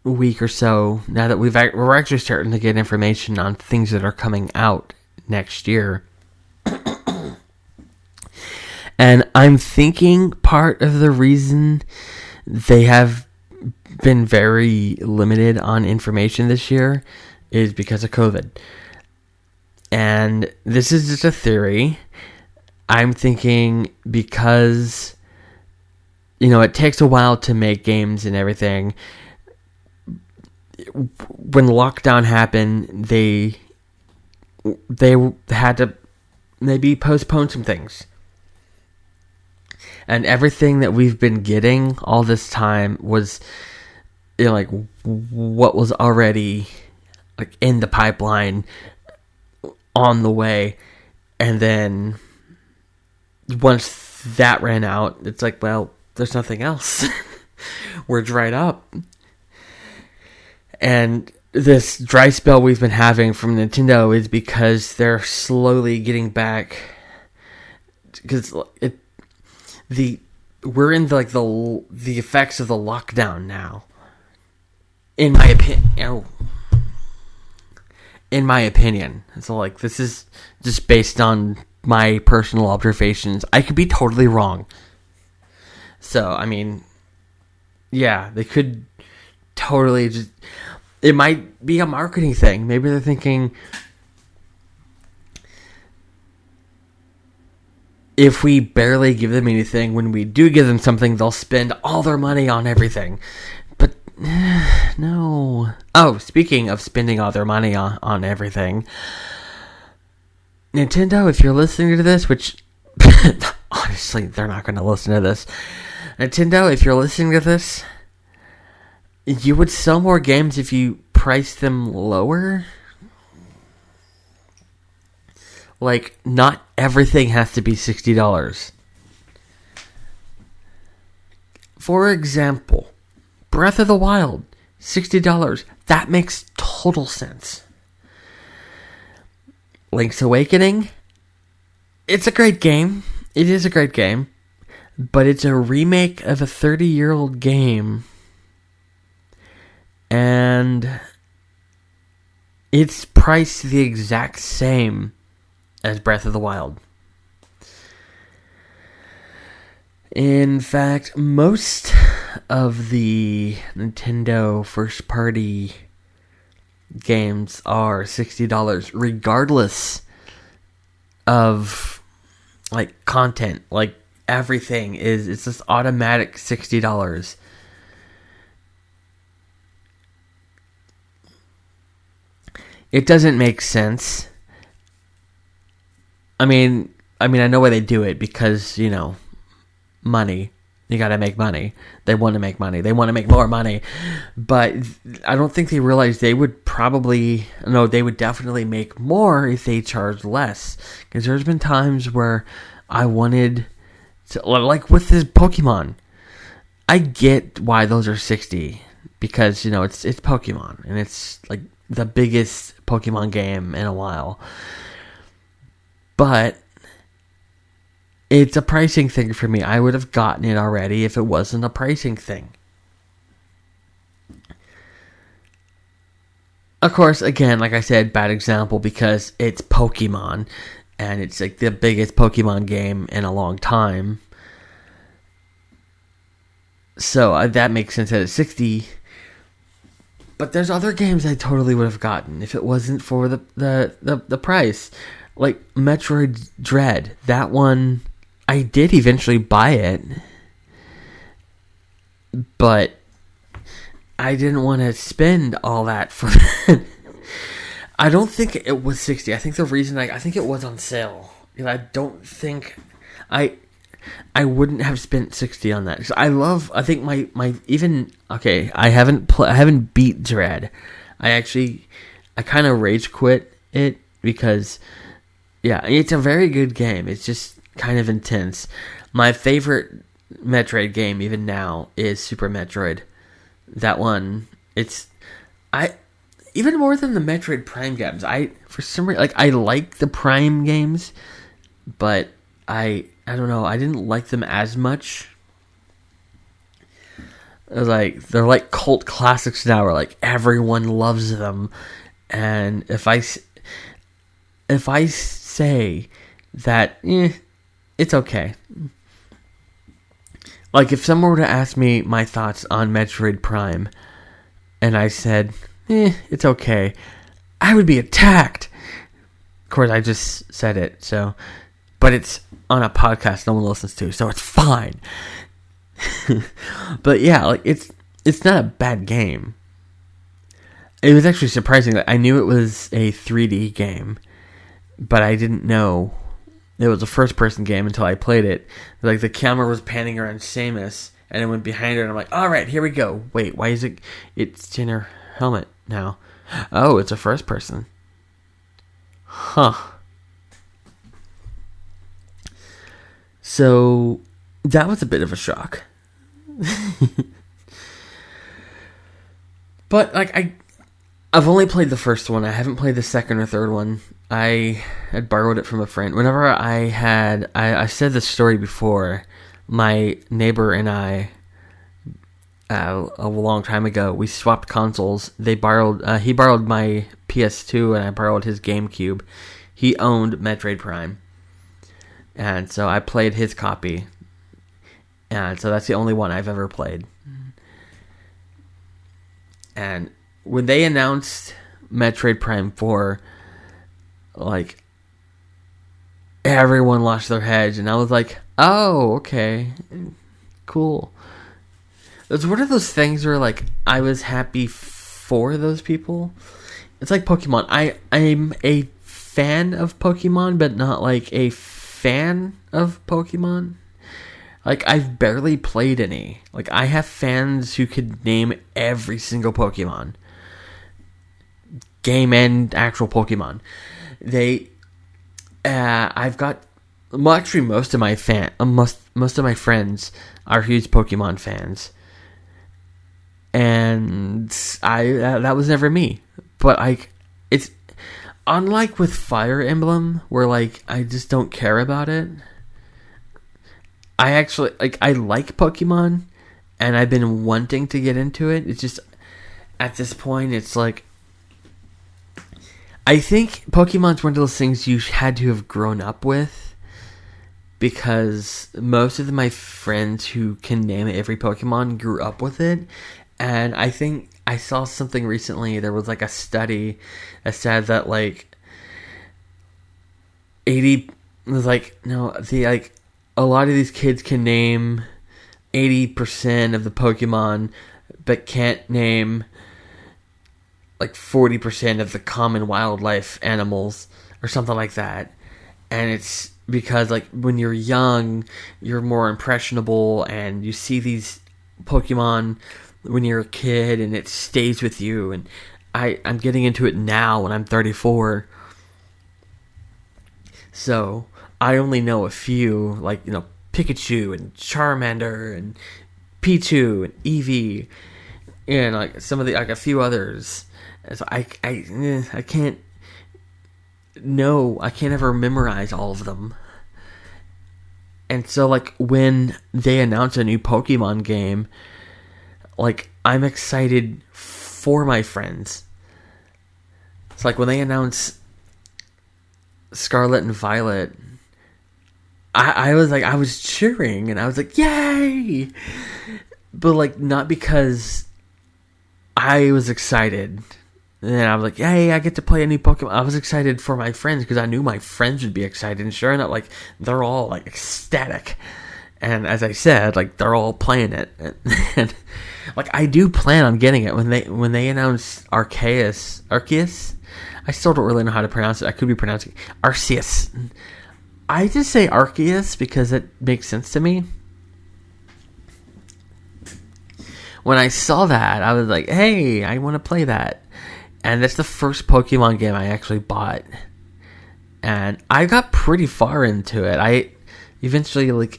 week or so, now that we're actually starting to get information on things that are coming out next year, and I'm thinking part of the reason they have been very limited on information this year is because of COVID. And this is just a theory. I'm thinking because, you know, it takes a while to make games and everything. When lockdown happened, they had to maybe postpone some things. And everything that we've been getting all this time was, you know, like, what was already, like, in the pipeline, on the way. And then once that ran out, it's like, well, there's nothing else. We're dried up. And this dry spell we've been having from Nintendo is because they're slowly getting back, because we're in the effects of the lockdown now, in my opinion. So, like, this is just based on my personal observations. I could be totally wrong. So, I mean, yeah, they could totally just, it might be a marketing thing. Maybe they're thinking, if we barely give them anything, when we do give them something, they'll spend all their money on everything. But no. Oh, speaking of spending all their money on everything, Nintendo, if you're listening to this, which honestly, they're not going to listen to this. Nintendo, if you're listening to this, you would sell more games if you priced them lower. Like, not everything has to be $60. For example, Breath of the Wild, $60. That makes total sense. Link's Awakening, it's a great game. It is a great game. But it's a remake of a 30-year-old game. And it's priced the exact same as Breath of the Wild. In fact, most of the Nintendo first-party games are $60, regardless of, like, content. Like, everything it's just automatic $60. It doesn't make sense. I mean, I know why they do it, because, money. You gotta make money. They want to make money. They want to make more money. But I don't think they realize they would definitely make more if they charged less. Because there's been times where I wanted to, like with this Pokemon, I get why those are $60. Because, it's Pokemon. And it's like the biggest Pokemon game in a while. But it's a pricing thing for me. I would have gotten it already if it wasn't a pricing thing. Of course, again, like I said, bad example because it's Pokemon. And it's like the biggest Pokemon game in a long time. So that makes sense at $60. But there's other games I totally would have gotten if it wasn't for the price. Like Metroid Dread. That one, I did eventually buy it, but I didn't want to spend all that for it. I don't think it was $60. I think the reason I think it was on sale. I don't think I wouldn't have spent $60 on that. 'Cause I think my even okay. I haven't beat Dread. I kind of rage quit it because it's a very good game. It's just kind of intense. My favorite Metroid game even now is Super Metroid. That one, even more than the Metroid Prime games. For some reason, I like the Prime games, but I don't know. I didn't like them as much. They're like cult classics now, where everyone loves them. And if I say that, it's okay. If someone were to ask me my thoughts on Metroid Prime, and I said, it's okay, I would be attacked. Of course, I just said it, so... But it's on a podcast no one listens to, so it's fine. But yeah, it's not a bad game. It was actually surprising that I knew it was a 3D game, but I didn't know it was a first-person game until I played it. The camera was panning around Samus, and it went behind her, and I'm like, all right, here we go. Wait, why is it... It's in her helmet now. Oh, it's a first-person. Huh. So, that was a bit of a shock. But, I've only played the first one. I haven't played the second or third one. I had borrowed it from a friend. Whenever I said this story before, my neighbor and I, a long time ago, we swapped consoles. He borrowed my PS2 and I borrowed his GameCube. He owned Metroid Prime. And so I played his copy. And so that's the only one I've ever played. And when they announced Metroid Prime 4, everyone lost their heads, and I was like, oh, okay, cool. It's one of those things where, I was happy for those people. It's like Pokemon. I'm a fan of Pokemon, but not, a fan of Pokemon. I've barely played any. I have fans who could name every single Pokemon. Game and actual Pokemon. I've got... Well, actually, most of my friends are huge Pokemon fans. And that was never me. But, it's... Unlike with Fire Emblem, where, I just don't care about it... I actually, I like Pokemon, and I've been wanting to get into it. It's just, at this point, it's I think Pokemon's one of those things you had to have grown up with, because most of my friends who can name every Pokemon grew up with it, and I think I saw something recently, there was, a study that said that, 80, was a lot of these kids can name 80% of the Pokemon, but can't name 40% of the common wildlife animals or something like that. And it's because, like, when you're young, you're more impressionable, and you see these Pokemon when you're a kid, and it stays with you. And I'm getting into it now when I'm 34. So I only know a few, like, Pikachu and Charmander and Pichu and Eevee, and like some of the, like, a few others. So I can't ever memorize all of them. And so, like, when they announce a new Pokemon game, like, I'm excited for my friends. It's like when they announce Scarlet and Violet, I was cheering, and I was like, yay! But, like, not because I was excited. And then I was like, yay, I get to play a new Pokemon. I was excited for my friends because I knew my friends would be excited. And sure enough, like, they're all, like, ecstatic. And as I said, like, they're all playing it. And like, I do plan on getting it. When they announced Arceus, I still don't really know how to pronounce it. I could be pronouncing Arceus. I just say Arceus because it makes sense to me. When I saw that, I was like, hey, I want to play that. And that's the first Pokemon game I actually bought. And I got pretty far into it. I eventually, like,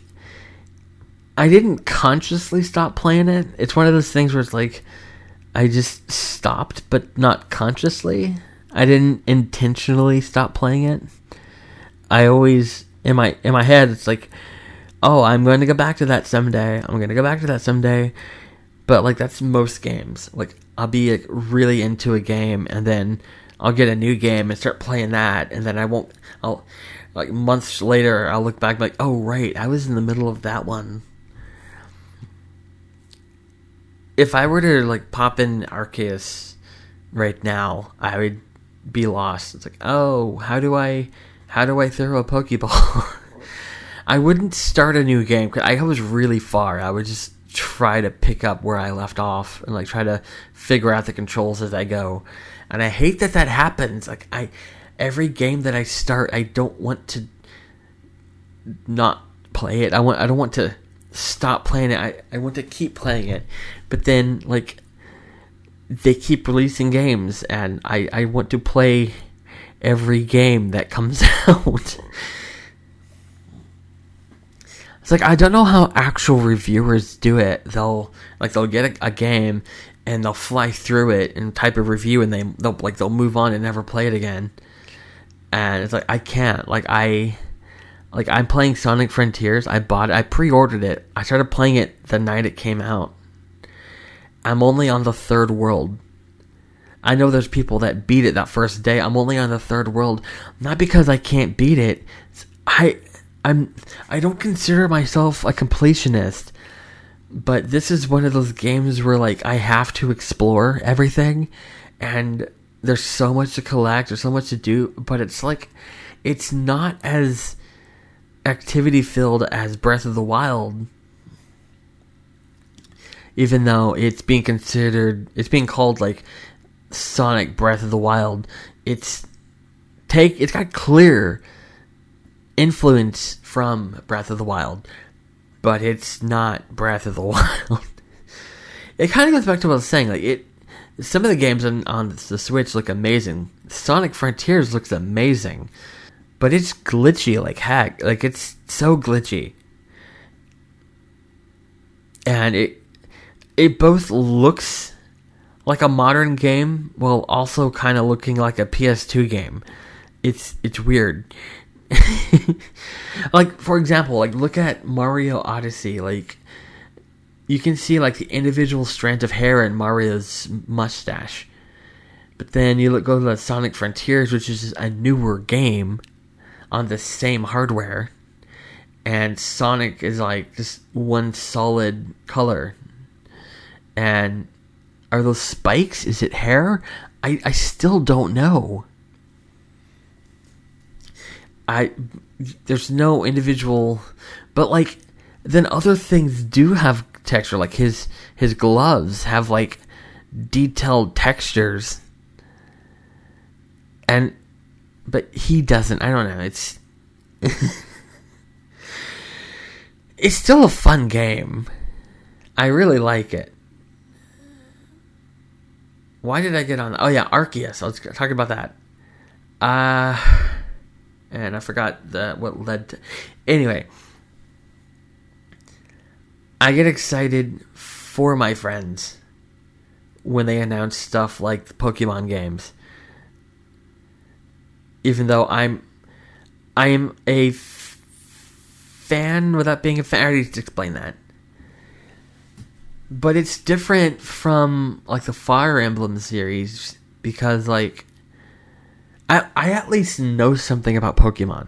I didn't consciously stop playing it. It's one of those things where it's like, I just stopped, but not consciously. I didn't intentionally stop playing it. I always, in my head, it's like, oh, I'm going to go back to that someday. But, like, that's most games. Like, I'll be, like, really into a game, and then I'll get a new game and start playing that, and then I'll like, months later, I'll look back like, oh, right, I was in the middle of that one. If I were to, like, pop in Arceus right now, I would be lost. It's like, oh, how do I throw a Pokeball? I wouldn't start a new game, because I was really far. I would just try to pick up where I left off and, like, try to figure out the controls as I go. And I hate that happens. Like, every game that I start, I don't want to not play it. I don't want to stop playing it. I want to keep playing it. But then, like, they keep releasing games, and I want to play every game that comes out. It's like, I don't know how actual reviewers do it. They'll get a game, and they'll fly through it and type a review, and they'll move on and never play it again. And it's like, I can't. I'm playing Sonic Frontiers. I bought it. I pre-ordered it. I started playing it the night it came out. I'm only on the third world. I know there's people that beat it that first day. I'm only on the third world. Not because I can't beat it. I don't consider myself a completionist. But this is one of those games where, like, I have to explore everything. And there's so much to collect. There's so much to do. But it's like, it's not as activity filled as Breath of the Wild. Even though it's being called, like, Sonic Breath of the Wild. It's got clear influence from Breath of the Wild, but it's not Breath of the Wild. It kind of goes back to what I was saying. Like, some of the games on the Switch look amazing. Sonic Frontiers looks amazing, but it's glitchy like heck. Like, it's so glitchy, and it both looks like a modern game while also kind of looking like a PS2 game. It's weird. Like, for example, like, look at Mario Odyssey. Like, you can see, like, the individual strands of hair in Mario's mustache. But then you go to the Sonic Frontiers, which is a newer game on the same hardware, and Sonic is, like, just one solid color. And are those spikes? Is it hair? I still don't know. There's no individual, but, like, then other things do have texture. Like, his gloves have, like, detailed textures, but he doesn't. I don't know. It's still a fun game. I really like it. Why did I get on? Oh yeah, Arceus. I was talking about that. And I forgot what led to. Anyway, I get excited for my friends when they announce stuff like the Pokemon games. Even though I am a fan without being a fan. I already explained that. But it's different from like the Fire Emblem series because like I at least know something about Pokemon.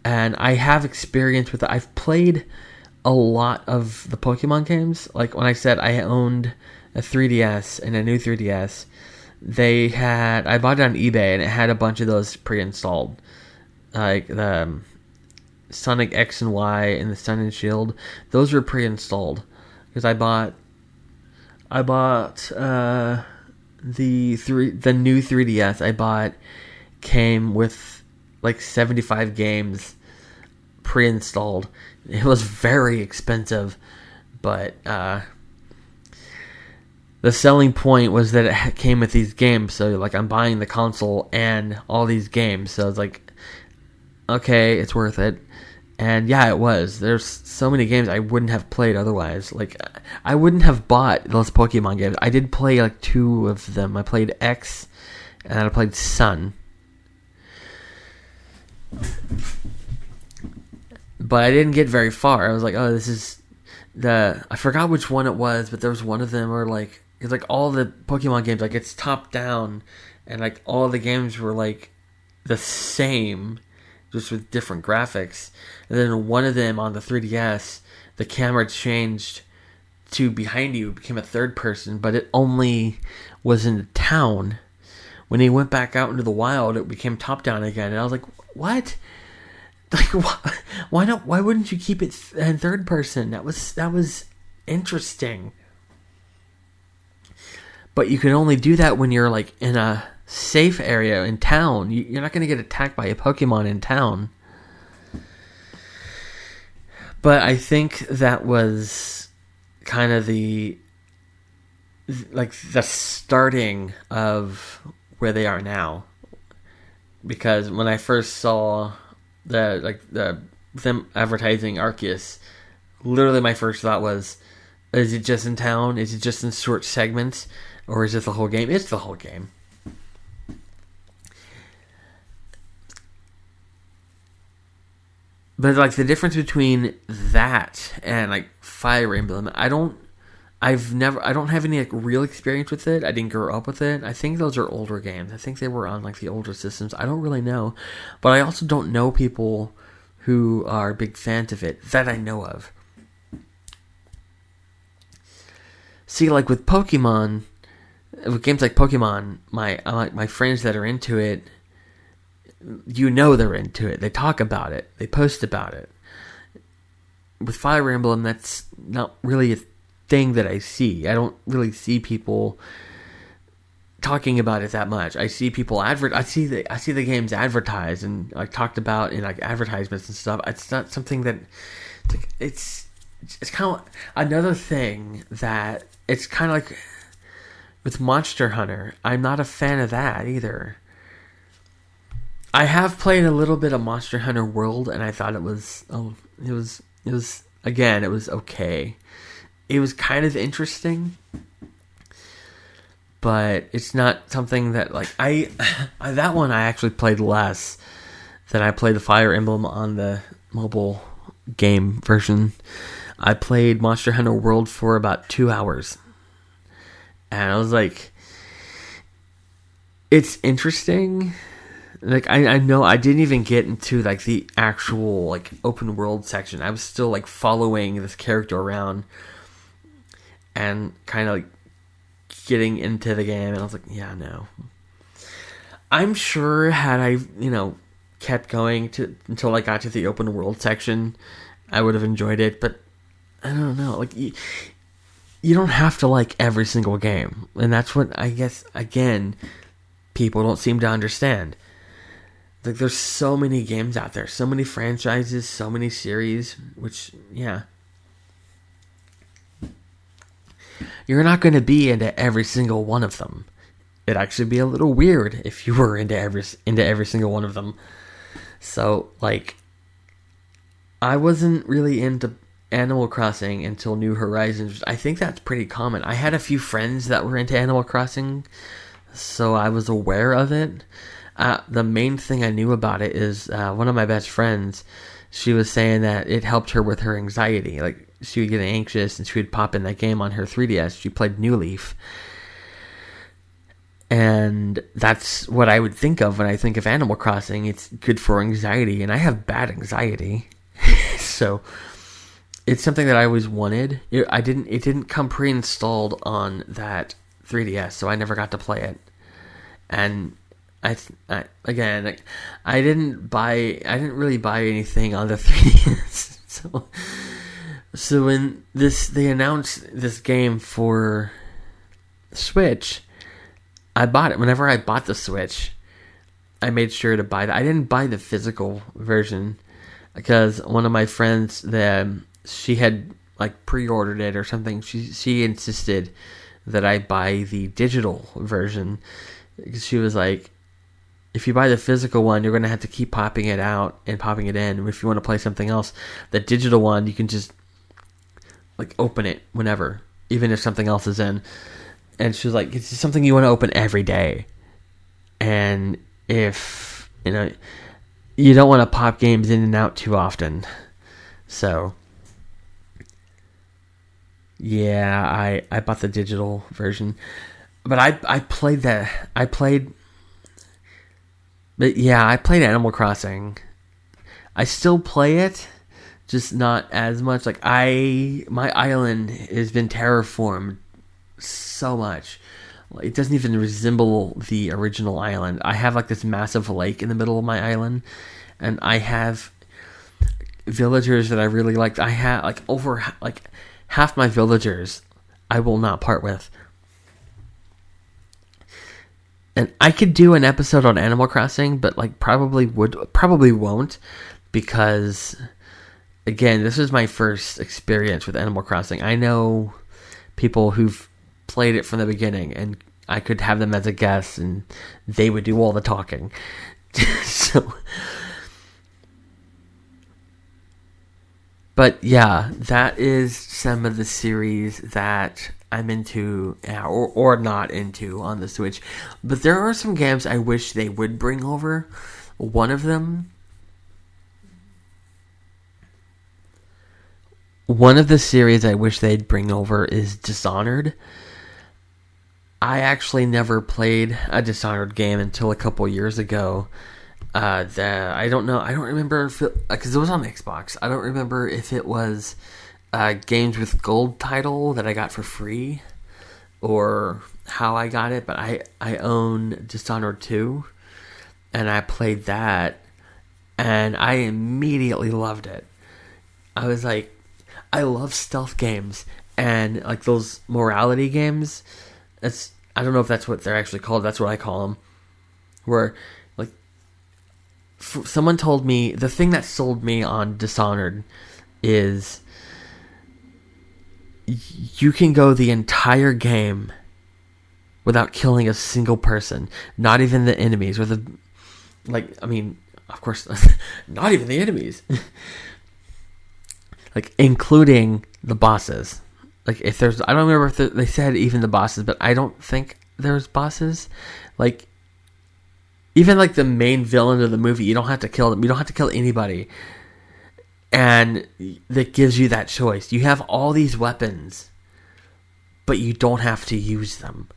And I have experience with it. I've played a lot of the Pokemon games. Like when I said I owned a 3DS and a new 3DS, I bought it on eBay and it had a bunch of those pre-installed. Like the Sonic X and Y and the Sun and Shield. Those were pre-installed. Because I bought the new 3DS I bought came with like 75 games pre-installed. It was very expensive, but the selling point was that it came with these games. So like I'm buying the console and all these games. So it's like, okay, it's worth it. And yeah, it was. There's so many games I wouldn't have played otherwise. Like, I wouldn't have bought those Pokemon games. I did play like 2 of them. I played X, and I played Sun. But I didn't get very far. I was like, oh, this is I forgot which one it was, but there was one of them where like, it's like all the Pokemon games, like it's top down, and like all the games were like the same, just with different graphics. And then one of them on the 3DS, the camera changed to behind you, became a third person, but it only was in the town. When he went back out into the wild, it became top down again. And I was like, what? Like, why not? Why wouldn't you keep it in third person? That was interesting. But you can only do that when you're like in a safe area in town. You're not going to get attacked by a Pokemon in town. But I think that was kind of the starting of where they are now. Because when I first saw them advertising Arceus, literally my first thought was, is it just in town? Is it just in short segments? Or is it the whole game? It's the whole game. But like the difference between that and like Fire Emblem, I don't have any like real experience with it. I didn't grow up with it. I think those are older games. I think they were on like the older systems. I don't really know. But I also don't know people who are big fans of it that I know of. See, like with Pokemon, with games like Pokemon, my friends that are into it, you know they're into it. They talk about it. They post about it. With Fire Emblem, that's not really a thing that I see. I don't really see people talking about it that much. I see people I see the games advertised and like talked about in like advertisements and stuff. It's not something that it's kind of another thing that it's kind of like with Monster Hunter. I'm not a fan of that either. I have played a little bit of Monster Hunter World, and I thought it was okay. It was kind of interesting, but it's not something that like that one I actually played less than I played the Fire Emblem on the mobile game version. I played Monster Hunter World for about 2 hours, and I was like, it's interesting. Like I know I didn't even get into like the actual like open world section. I was still like following this character around and kind of like getting into the game, and I was like, yeah, no. I'm sure had I, kept going until I got to the open world section, I would have enjoyed it, but I don't know. Like you don't have to like every single game, and that's what I guess again people don't seem to understand. Like, there's so many games out there, so many franchises, so many series, which, yeah. You're not going to be into every single one of them. It'd actually be a little weird if you were into every single one of them. So, like, I wasn't really into Animal Crossing until New Horizons. I think that's pretty common. I had a few friends that were into Animal Crossing, so I was aware of it. The main thing I knew about it is one of my best friends, she was saying that it helped her with her anxiety. Like, she would get anxious and she would pop in that game on her 3DS. She played New Leaf. And that's what I would think of when I think of Animal Crossing. It's good for anxiety, and I have bad anxiety. So it's something that I always wanted. It didn't come pre-installed on that 3DS, so I never got to play it. And I didn't really buy anything on the 3DS. So when they announced this game for Switch, I bought it. Whenever I bought the Switch, I made sure to buy that. I didn't buy the physical version because one of my friends, she had like pre-ordered it or something. She insisted that I buy the digital version because she was like, if you buy the physical one, you're going to have to keep popping it out and popping it in. If you want to play something else, the digital one, you can just like open it whenever, even if something else is in. And she was like, it's something you want to open every day. And if, you don't want to pop games in and out too often. So, yeah, I bought the digital version. But I played Animal Crossing. I still play it, just not as much. Like, my island has been terraformed so much. It doesn't even resemble the original island. I have like this massive lake in the middle of my island, and I have villagers that I really like. I have like over like half my villagers I will not part with. And I could do an episode on Animal Crossing, but like probably won't, because again, this is my first experience with Animal Crossing. I know people who've played it from the beginning, and I could have them as a guest and they would do all the talking. So, but yeah, that is some of the series that I'm into or not into on the Switch. But there are some games I wish they would bring over. One of the series I wish they'd bring over is Dishonored. I actually never played a Dishonored game until a couple years ago. I don't remember if because it was on Xbox. I don't remember if it was Games with Gold title that I got for free, or how I got it. But I own Dishonored 2, and I played that, and I immediately loved it. I was like, I love stealth games and like those morality games. I don't know if that's what they're actually called. That's what I call them. Where, like, someone told me, the thing that sold me on Dishonored is you can go the entire game without killing a single person. Not even the enemies. Of course, not even the enemies. Like, including the bosses. Like, I don't remember if they said even the bosses, but I don't think there's bosses. Like, even like the main villain of the movie, you don't have to kill them. You don't have to kill anybody. And that gives you that choice. You have all these weapons, but you don't have to use them.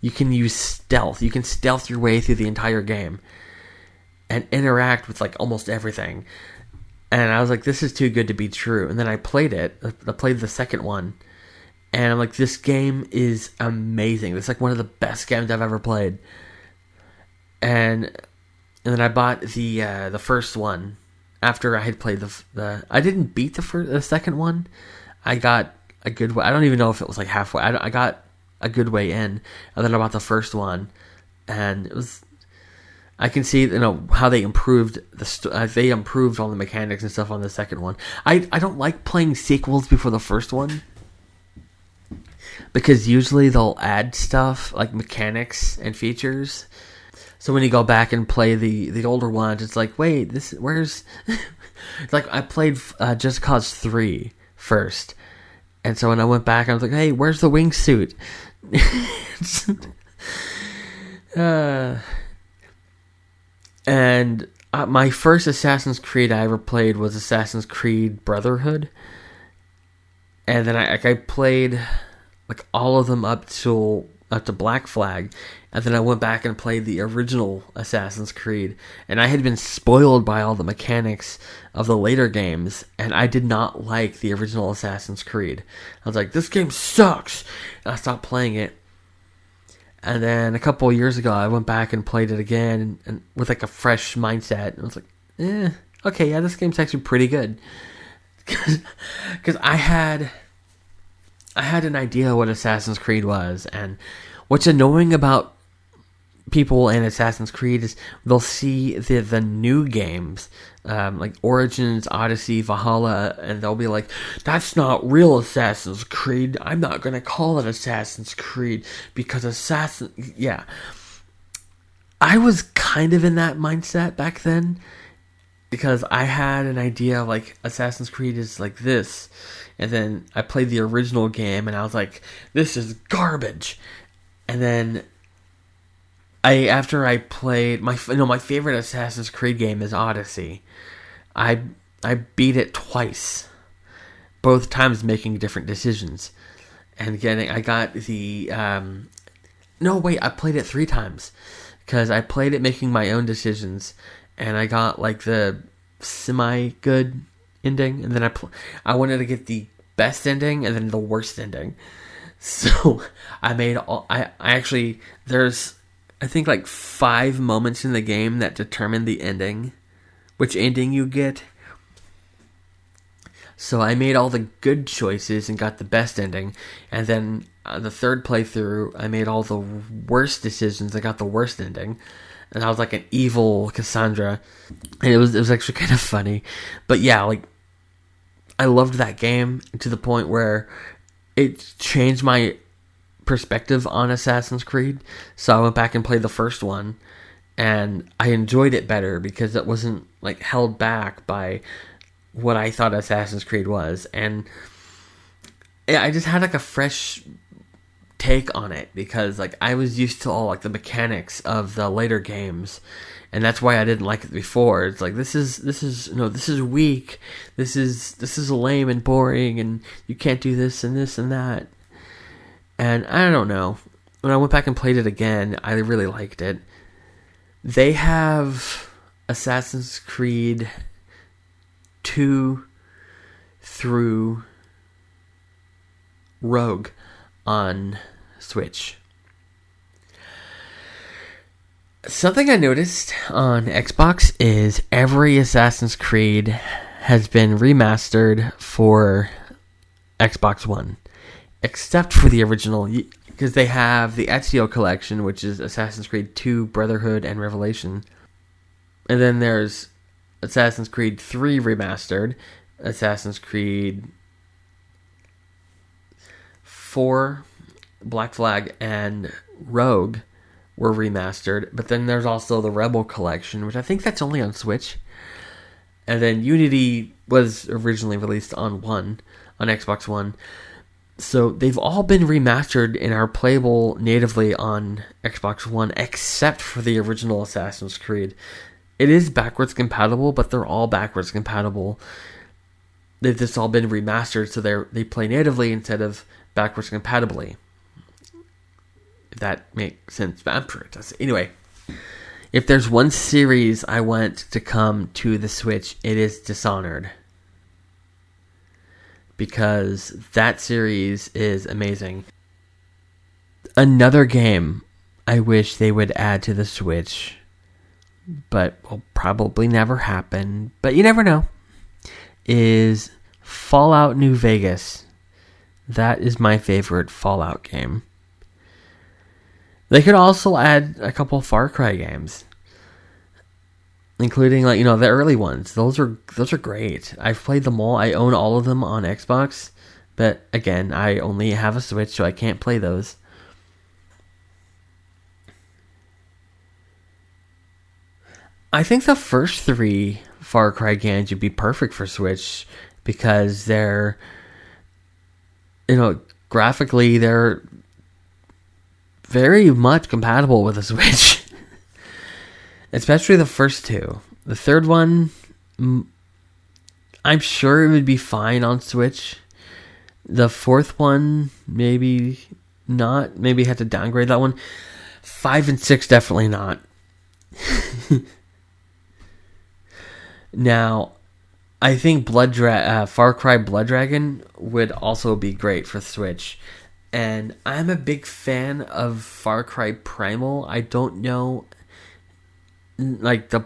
You can use stealth. You can stealth your way through the entire game and interact with like almost everything. And I was like, this is too good to be true. And then I played it. I played the second one. And I'm like, this game is amazing. It's like one of the best games I've ever played. And then I bought the first one after I had played I didn't beat the second one. I got a good way. I don't even know if it was like halfway. I got a good way in. And then I bought the first one. And I can see, how they improved they improved all the mechanics and stuff on the second one. I don't like playing sequels before the first one, because usually they'll add stuff like mechanics and features. So when you go back and play the older ones, it's like, wait, where's like I played Just Cause 3 first, and so when I went back, I was like, hey, where's the wingsuit? And my first Assassin's Creed I ever played was Assassin's Creed Brotherhood. And then I played like all of them up to Black Flag. And then I went back and played the original Assassin's Creed. And I had been spoiled by all the mechanics of the later games. And I did not like the original Assassin's Creed. I was like, this game sucks. And I stopped playing it. And then a couple of years ago, I went back and played it again and with like a fresh mindset. And I was like, okay, yeah, this game's actually pretty good. Because I had an idea what Assassin's Creed was. And what's annoying about people in Assassin's Creed is they'll see the new games, like Origins, Odyssey, Valhalla, and they'll be like, that's not real Assassin's Creed. I'm not going to call it Assassin's Creed because yeah. I was kind of in that mindset back then because I had an idea of like Assassin's Creed is like this. And then I played the original game and I was like, this is garbage. And then after I played my favorite Assassin's Creed game is Odyssey. I beat it twice, both times making different decisions, and I got the I played it 3 times because I played it making my own decisions, and I got like the semi good ending, and then I wanted to get the best ending and then the worst ending. So there's I think like 5 moments in the game that determine the ending, which ending you get. So I made all the good choices and got the best ending, and then the third playthrough I made all the worst decisions. I got the worst ending, and I was like an evil Cassandra, and it was actually kind of funny. But yeah, like I loved that game to the point where it changed my perspective on Assassin's Creed. So I went back and played the first one, and I enjoyed it better because it wasn't like held back by what I thought Assassin's Creed was. And yeah, I just had like a fresh take on it because like I was used to all like the mechanics of the later games, and that's why I didn't like it before. It's like this is weak, this is lame and boring, and you can't do this and this and that. And I don't know. When I went back and played it again, I really liked it. They have Assassin's Creed 2 through Rogue on Switch. Something I noticed on Xbox is every Assassin's Creed has been remastered for Xbox One. Except for the original, because they have the Ezio collection, which is Assassin's Creed 2, Brotherhood, and Revelation. And then there's Assassin's Creed 3 Remastered, Assassin's Creed 4, Black Flag, and Rogue were remastered. But then there's also the Rebel collection, which I think that's only on Switch. And then Unity was originally released on Xbox One. So they've all been remastered and are playable natively on Xbox One, except for the original Assassin's Creed. It is backwards compatible, but they're all backwards compatible. They've just all been remastered, so they play natively instead of backwards compatibly. If that makes sense, but I'm sure it does. Anyway, if there's one series I want to come to the Switch, it is Dishonored. Because that series is amazing. Another game I wish they would add to the Switch, but will probably never happen, but you never know, is Fallout New Vegas. That is my favorite Fallout game. They could also add a couple Far Cry games. including the early ones. Those are great. I've played them all. I own all of them on Xbox, but again, I only have a Switch, so I can't play those. I think the first 3 Far Cry games would be perfect for Switch because they're, graphically they're very much compatible with a Switch. Especially the first 2. The third one, I'm sure it would be fine on Switch. The fourth one, maybe not. Maybe have to downgrade that one. 5 and 6, definitely not. Now, I think Far Cry Blood Dragon would also be great for Switch. And I'm a big fan of Far Cry Primal. I don't know, the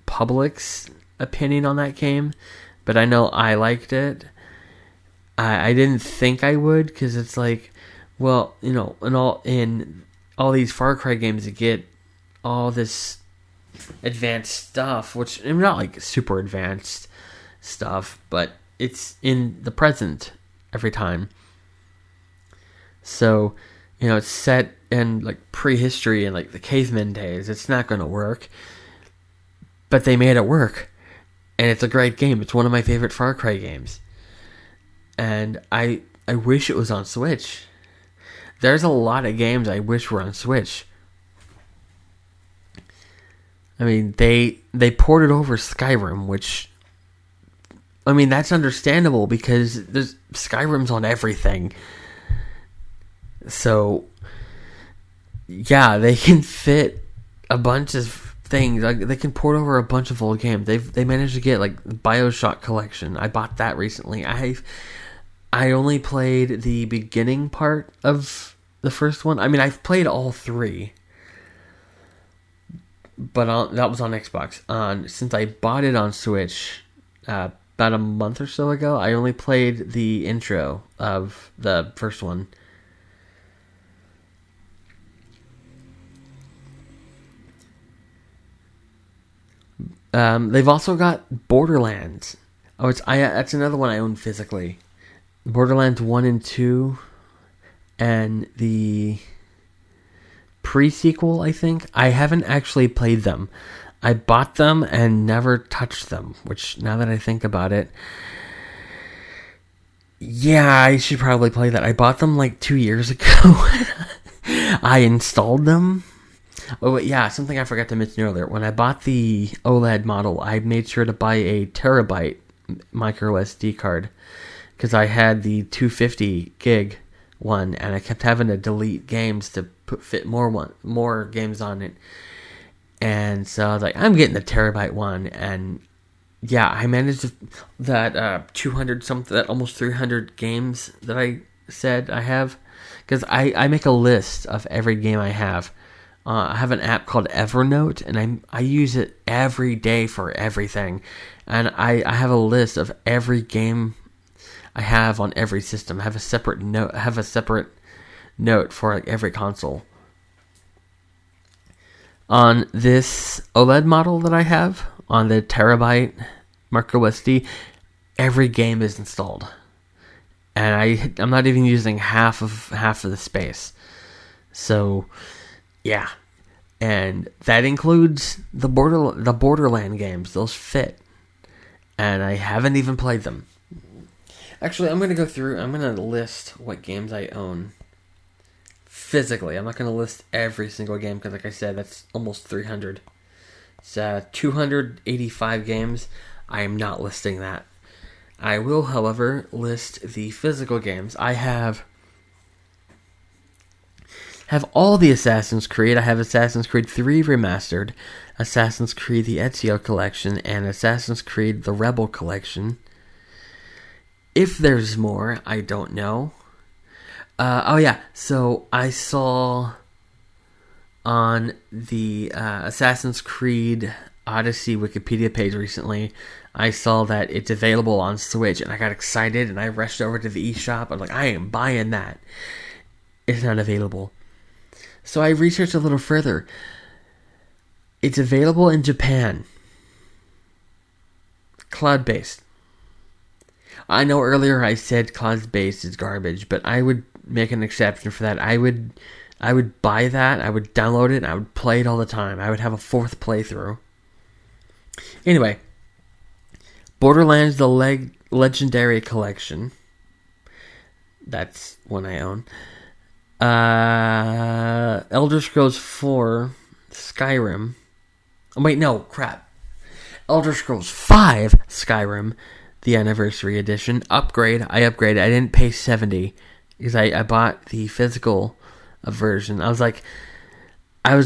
public's opinion on that game, but I know I liked it. I didn't think I would, because it's in all these Far Cry games, you get all this advanced stuff, which not super advanced stuff, but it's in the present every time. So, it's set in prehistory and the caveman days. It's not going to work, but they made it work, and it's a great game. It's one of my favorite Far Cry games, and I wish it was on Switch. There's a lot of games I wish were on Switch. I mean, they ported over Skyrim, which, that's understandable because there's Skyrim's on everything. So, yeah, they can fit a bunch of things. They can port over a bunch of old games. They managed to get BioShock Collection. I bought that recently. I only played the beginning part of the first one. I've played all 3. But that was on Xbox. Since I bought it on Switch about a month or so ago, I only played the intro of the first one. They've also got Borderlands. That's another one I own physically. Borderlands 1 and 2, and the pre-sequel, I think. I haven't actually played them. I bought them and never touched them, which, now that I think about it, yeah, I should probably play that. I bought them 2 years ago. I installed them. Oh, yeah, something I forgot to mention earlier. When I bought the OLED model, I made sure to buy a terabyte micro SD card, because I had the 250 gig one, and I kept having to delete games to fit more games on it. And so I was like, I'm getting the terabyte one, and yeah, I managed that 200 something, that almost 300 games that I said I have, because I make a list of every game I have. I have an app called Evernote, and I use it every day for everything, and I have a list of every game I have on every system. I have a separate note for every console. On this OLED model that I have, on the terabyte micro SD, every game is installed, and I'm not even using half of the space. So, yeah, and that includes the Borderland games. Those fit, and I haven't even played them. Actually, I'm going to go through. I'm going to list what games I own physically. I'm not going to list every single game because, like I said, that's almost 300. It's 285 games. I am not listing that. I will, however, list the physical games. I have all the Assassin's Creed. I have Assassin's Creed 3 Remastered, Assassin's Creed the Ezio Collection, and Assassin's Creed the Rebel Collection. If there's more, I don't know. So I saw on the Assassin's Creed Odyssey Wikipedia page recently, I saw that it's available on Switch, and I got excited, and I rushed over to the eShop. I'm like, I am buying that. It's not available. So I researched a little further. It's available in Japan. cloud-based. I know earlier I said cloud-based is garbage, but I would make an exception for that. I would buy that, I would download it, and I would play it all the time. I would have a 4th playthrough. Anyway, Borderlands The Legendary Collection. That's one I own. Elder Scrolls 4, Skyrim. Oh, wait, no, crap. Elder Scrolls 5, Skyrim, the Anniversary Edition. Upgrade. I upgraded. I didn't pay $70 because I bought the physical version. I was like, I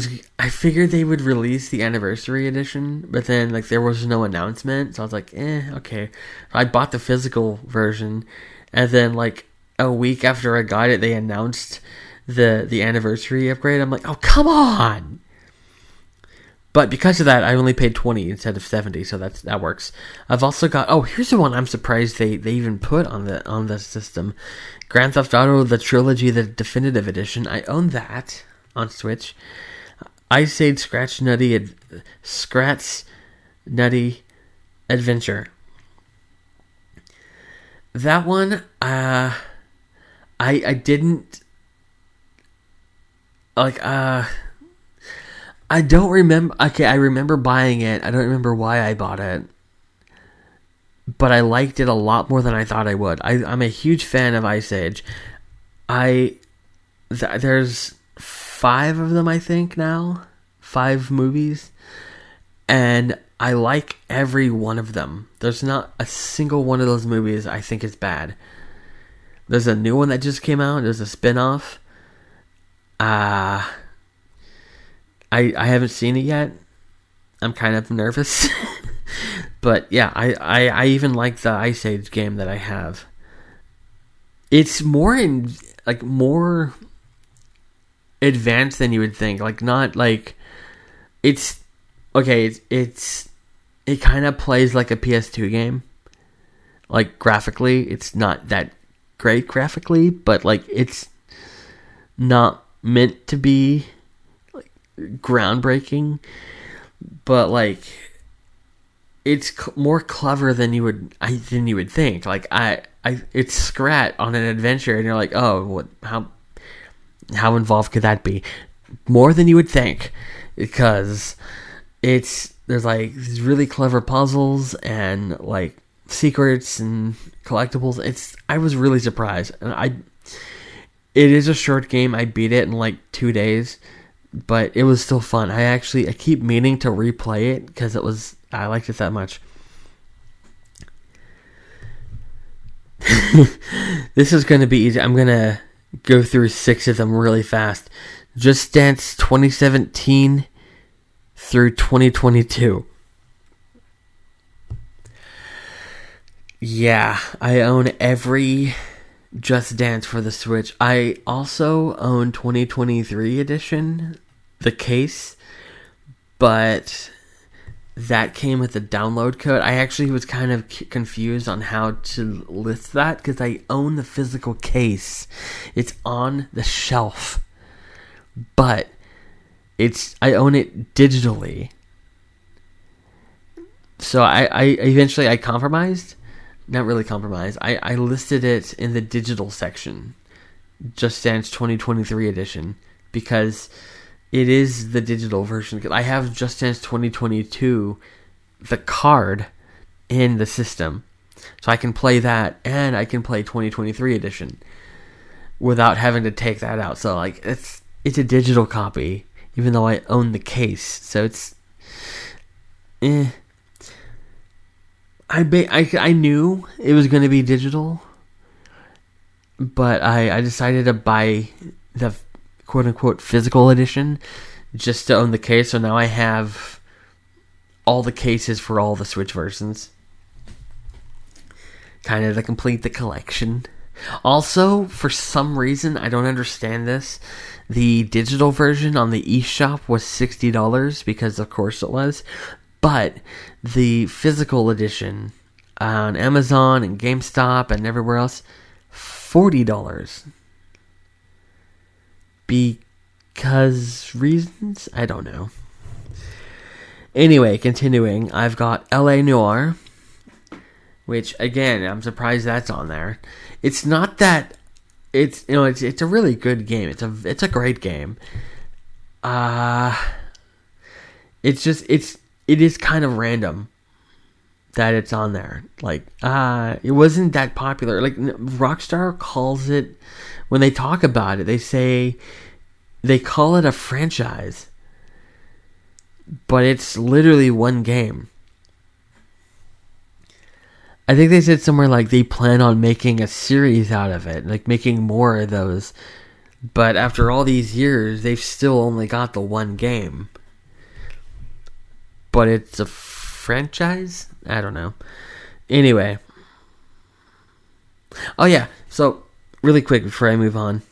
figured they would release the Anniversary Edition, but then like there was no announcement, so I was like, okay. I bought the physical version, and then like a week after I got it, they announced the Anniversary upgrade. I'm like, oh, come on! But because of that, I only paid $20 instead of $70, so that works. I've also got, here's the one I'm surprised they even put on the system. Grand Theft Auto, the Trilogy, the Definitive Edition. I own that on Switch. Ice Age Scratch Nutty Adventure. That one, I didn't like. I don't remember. Okay, I remember buying it. I don't remember why I bought it, but I liked it a lot more than I thought I would. I'm a huge fan of Ice Age. There's 5 of them, I think, now. 5 movies. And I like every one of them. There's not a single one of those movies I think is bad. There's a new one that just came out. There's a spin-off. I haven't seen it yet. I'm kind of nervous. But yeah, I even like the Ice Age game that I have. It's more advanced than you would think. Like, not like it's okay, it kind of plays like a PS2 game. Like, graphically, it's not that great graphically, but like it's not meant to be groundbreaking, but like it's more clever than you would think. Like it's Scrat on an adventure, and you're like, oh, how involved could that be? More than you would think, because there's like these really clever puzzles and like secrets and collectibles. I was really surprised, and it is a short game. I beat it in like 2 days. But it was still fun. I keep meaning to replay it because I liked it that much. This is going to be easy. I'm going to go through 6 of them really fast. Just Dance 2017 through 2022. Yeah, I own every Just Dance for the Switch. I also own 2023 edition, the case, but that came with a download code. I actually was kind of confused on how to list that because I own the physical case. It's on the shelf, but I own it digitally. So I eventually compromised. Not really compromised. I listed it in the digital section, Just Dance 2023 edition, because it is the digital version. I have Just Dance 2022, the card, in the system, so I can play that and I can play 2023 edition without having to take that out. So like it's a digital copy, even though I own the case. So it's I knew it was going to be digital, but I decided to buy the quote-unquote physical edition just to own the case. So now I have all the cases for all the Switch versions, kind of to complete the collection. Also, for some reason, I don't understand this, the digital version on the eShop was $60, because of course it was. But the physical edition on Amazon and GameStop and everywhere else, $40. Because reasons? I don't know. Anyway, continuing, I've got LA Noire, which again, I'm surprised that's on there. It's not that it's a really good game. It's a great game. It is kind of random that it's on there. Like, it wasn't that popular. Like, Rockstar calls it, when they talk about it, they call it a franchise, but it's literally one game. I think they said somewhere like they plan on making a series out of it, like making more of those. But after all these years, they've still only got the one game. But it's a franchise? I don't know. Anyway. Oh yeah, so really quick before I move on.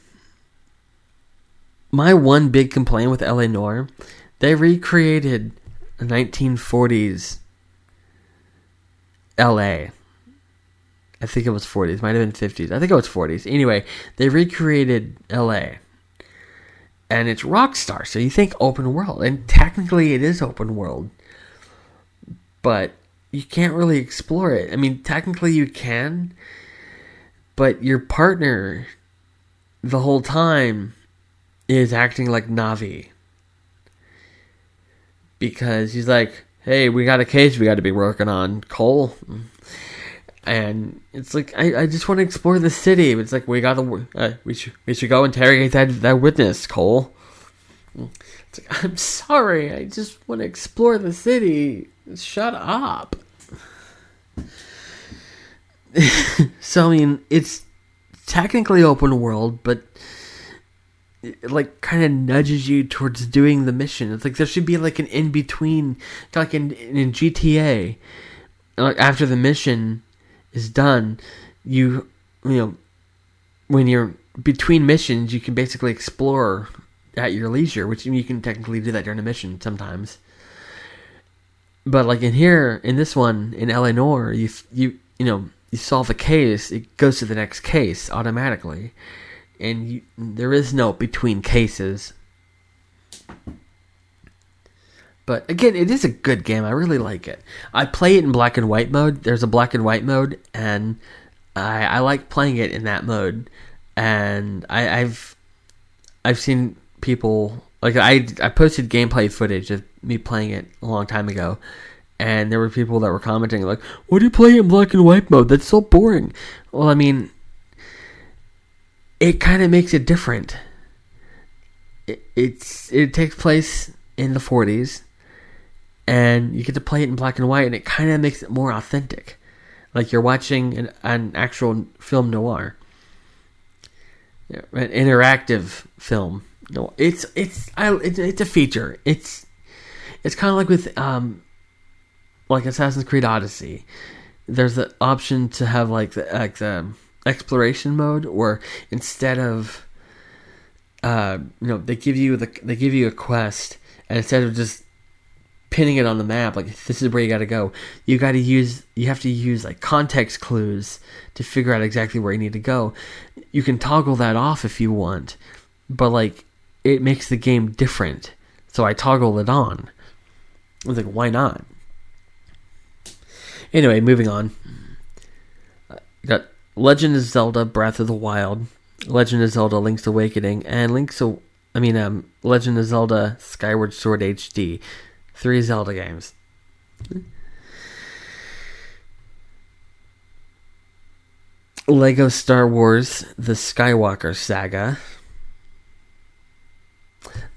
My one big complaint with LA Noire, they recreated a 1940s LA. I think it was 40s. Might have been 50s. I think it was 40s. Anyway, they recreated LA. And it's Rockstar, so you think open world. And technically it is open world. But you can't really explore it. I mean, technically you can. But your partner, the whole time, is acting like Navi. Because he's like, hey, we got a case we got to be working on, Cole. And it's like, I just want to explore the city. It's like, we should go interrogate that witness, Cole. It's like, I'm sorry, I just want to explore the city. Shut up. So, I mean, it's technically open world, but it, like, kind of nudges you towards doing the mission. It's like, there should be, like, an in-between, like in GTA. Like, after the mission is done, you know, when you're between missions, you can basically explore at your leisure, which you can technically do that during a mission sometimes. But like in this one, in LA Noire, you solve a case, it goes to the next case automatically, and there is no between cases. But again, it is a good game. I really like it. I play it in black and white mode. There's a black and white mode, and I like playing it in that mode. And I've seen people, like, I posted gameplay footage of me playing it a long time ago, and there were people that were commenting like, "Why do you play it in black and white mode? That's so boring." Well, I mean, it kind of makes it different. It takes place in the 40s. And you get to play it in black and white, and it kind of makes it more authentic. Like you're watching an actual film noir. An interactive film. No, it's a feature. It's kind of like with like Assassin's Creed Odyssey. There's the option to have like the exploration mode, or instead of they give you a quest, and instead of just pinning it on the map, like, this is where you got to go, you have to use like context clues to figure out exactly where you need to go. You can toggle that off if you want, but like, it makes the game different, so I toggle it on. I was like, why not? Anyway, moving on. Got Legend of Zelda Breath of the Wild, Legend of Zelda Link's Awakening, and Legend of Zelda Skyward Sword HD. 3 Zelda games. Lego Star Wars The Skywalker Saga.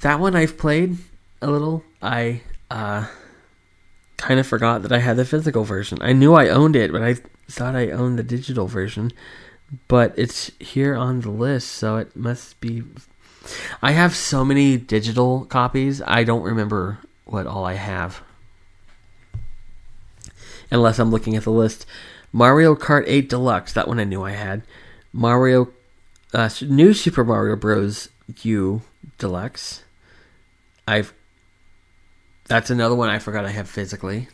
That one I've played a little. I kind of forgot that I had the physical version. I knew I owned it, but I thought I owned the digital version. But it's here on the list, so it must be... I have so many digital copies, I don't remember what all I have, unless I'm looking at the list. Mario Kart 8 Deluxe, that one I knew I had. New Super Mario Bros. U Deluxe. That's another one I forgot I have physically.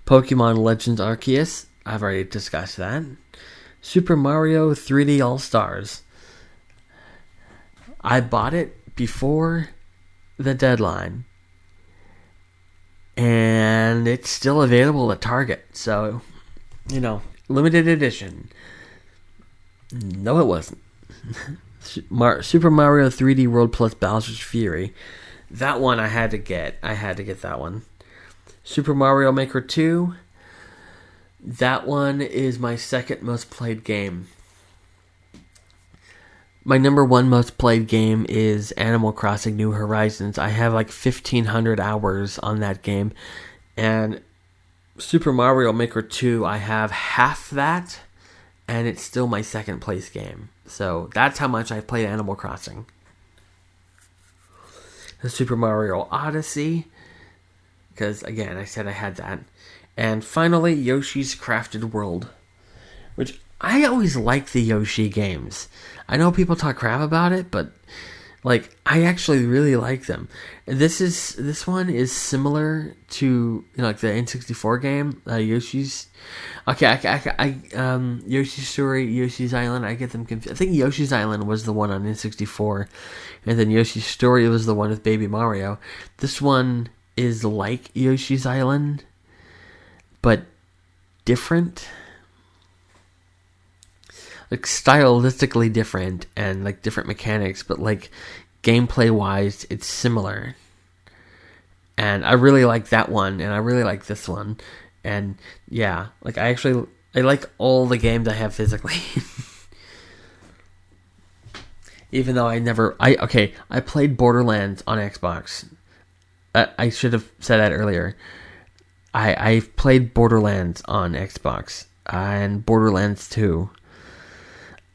Pokemon Legends Arceus, I've already discussed that. Super Mario 3D All Stars. I bought it before the deadline, and it's still available at Target, so limited edition. No, it wasn't. Super Mario 3D World plus Bowser's Fury. That one I had to get. I had to get that one. Super Mario Maker 2. That one is my second most played game. My number one most played game is Animal Crossing New Horizons. I have like 1,500 hours on that game. And Super Mario Maker 2, I have half that. And it's still my second place game. So that's how much I've played Animal Crossing. The Super Mario Odyssey. Because, again, I said I had that. And finally, Yoshi's Crafted World. Which, I always like the Yoshi games. I know people talk crap about it, but, I actually really like them. And this one is similar to, the N64 game, Yoshi's... Okay, Yoshi's Story, Yoshi's Island, I get them confused. I think Yoshi's Island was the one on N64, and then Yoshi's Story was the one with Baby Mario. This one is like Yoshi's Island, but different. Stylistically different, and, different mechanics, but, gameplay-wise, it's similar. And I really like that one, and I really like this one. And, yeah, I like all the games I have physically. Even though I played Borderlands on Xbox. I should have said that earlier. I've played Borderlands on Xbox, and Borderlands 2.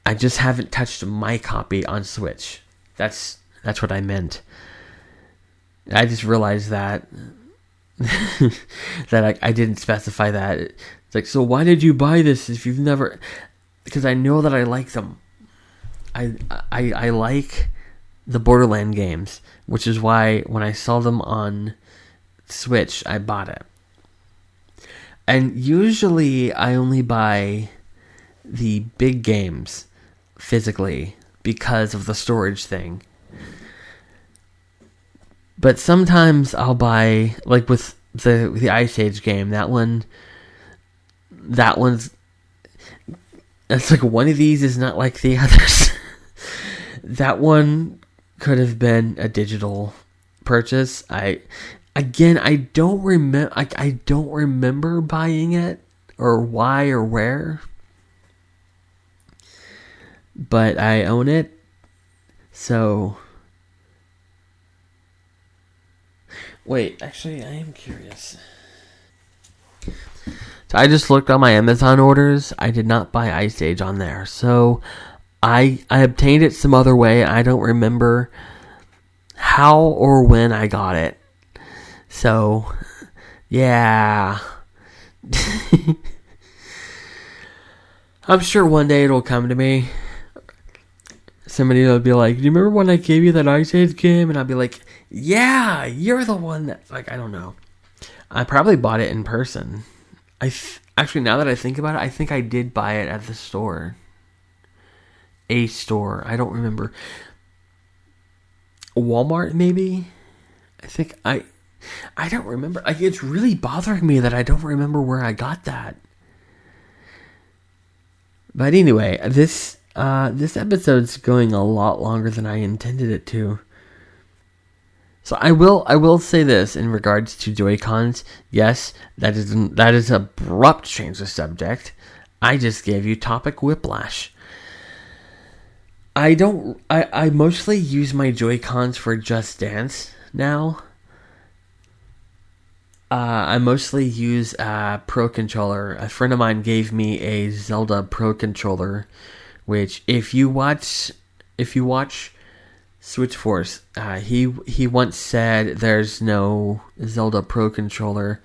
I just haven't touched my copy on Switch. That's what I meant. I just realized that that I didn't specify that. It's so why did you buy this if you've never... Because I know that I like them. I like the Borderland games, which is why when I saw them on Switch, I bought it. And usually I only buy the big games physically because of the storage thing. But sometimes I'll buy, with the Ice Age game, that's one of these is not like the others. That one could have been a digital purchase. I don't remember buying it or why or where. But I own it. So wait, actually I am curious. So I just looked on my Amazon orders. I did not buy Ice Age on there. So I obtained it some other way. I don't remember how or when I got it. So, yeah. I'm sure one day it'll come to me. Somebody will be like, do you remember when I gave you that Ice Age game? And I'll be like, yeah, you're the one that... I don't know. I probably bought it in person. Actually, now that I think about it, I think I did buy it at the store. A store. I don't remember. Walmart, maybe? I don't remember. It's really bothering me that I don't remember where I got that. But anyway, this episode's going a lot longer than I intended it to. So I will say this in regards to Joy-Cons. Yes, that is abrupt change of subject. I just gave you topic whiplash. I mostly use my Joy-Cons for Just Dance now. I mostly use a Pro Controller. A friend of mine gave me a Zelda Pro Controller, which if you watch Switch Force, he once said there's no Zelda Pro Controller,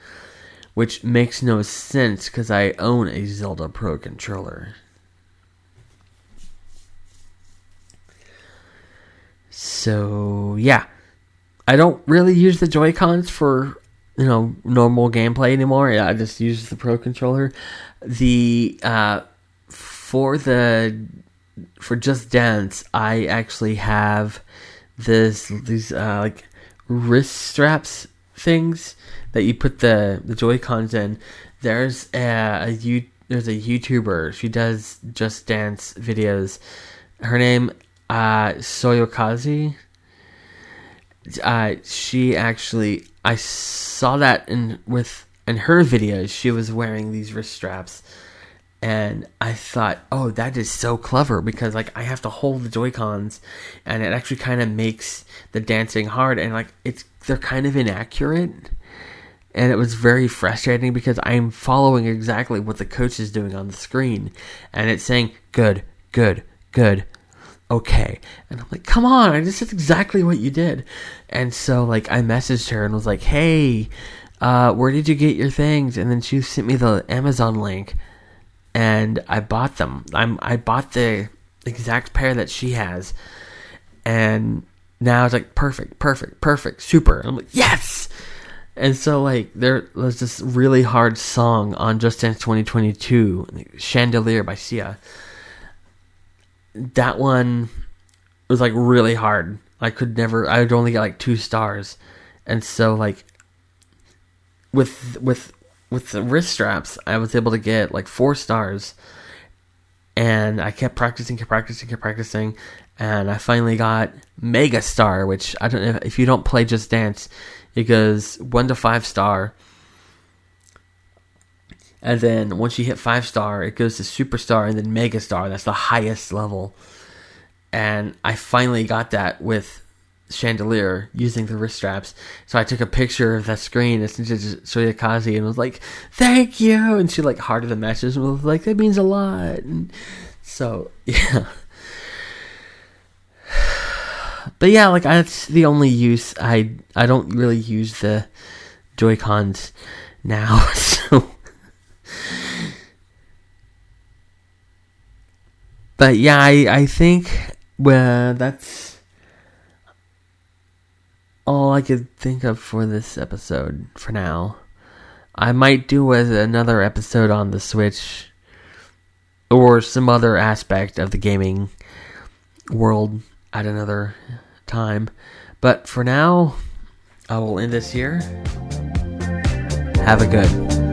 which makes no sense because I own a Zelda Pro Controller. So yeah, I don't really use the Joy-Cons for normal gameplay anymore. Yeah, I just use the Pro Controller. For Just Dance, I actually have these wrist straps things that you put the Joy-Cons in. There's a there's a YouTuber. She does Just Dance videos. Her name, Soyokazi. She actually, I saw that in her videos. She was wearing these wrist straps, and I thought, oh, that is so clever, because like I have to hold the Joy-Cons, and it actually kind of makes the dancing hard, and like they're kind of inaccurate. And it was very frustrating because I'm following exactly what the coach is doing on the screen. And it's saying, good, good, good, okay. And I'm like, come on, I just did exactly what you did. And so, like, I messaged her and was like, hey, where did you get your things? And then she sent me the Amazon link. And I bought them. I bought the exact pair that she has. And now it's like, perfect, super. I'm like, yes! And so, like, there was this really hard song on Just Dance 2022, Chandelier by Sia. That one was, like, really hard. I would only get, like, 2 stars. And so, like, with the wrist straps, I was able to get, like, 4 stars. And I kept practicing. And I finally got Mega Star, which, I don't know, if you don't play Just Dance, it goes 1 to 5 star. And then once you hit 5 star, it goes to Superstar and then Mega Star. That's the highest level. And I finally got that with Chandelier using the wrist straps. So I took a picture of that screen and sent it to Soyokazi and was like, thank you. And she like hearted the message and was like, that means a lot. And so, yeah. But yeah, like, that's the only use. I don't really use the Joy-Cons now, so. But yeah, I think, well, that's all I could think of for this episode for now. I might do another episode on the Switch or some other aspect of the gaming world at another time. But for now, I will end this here. Have a good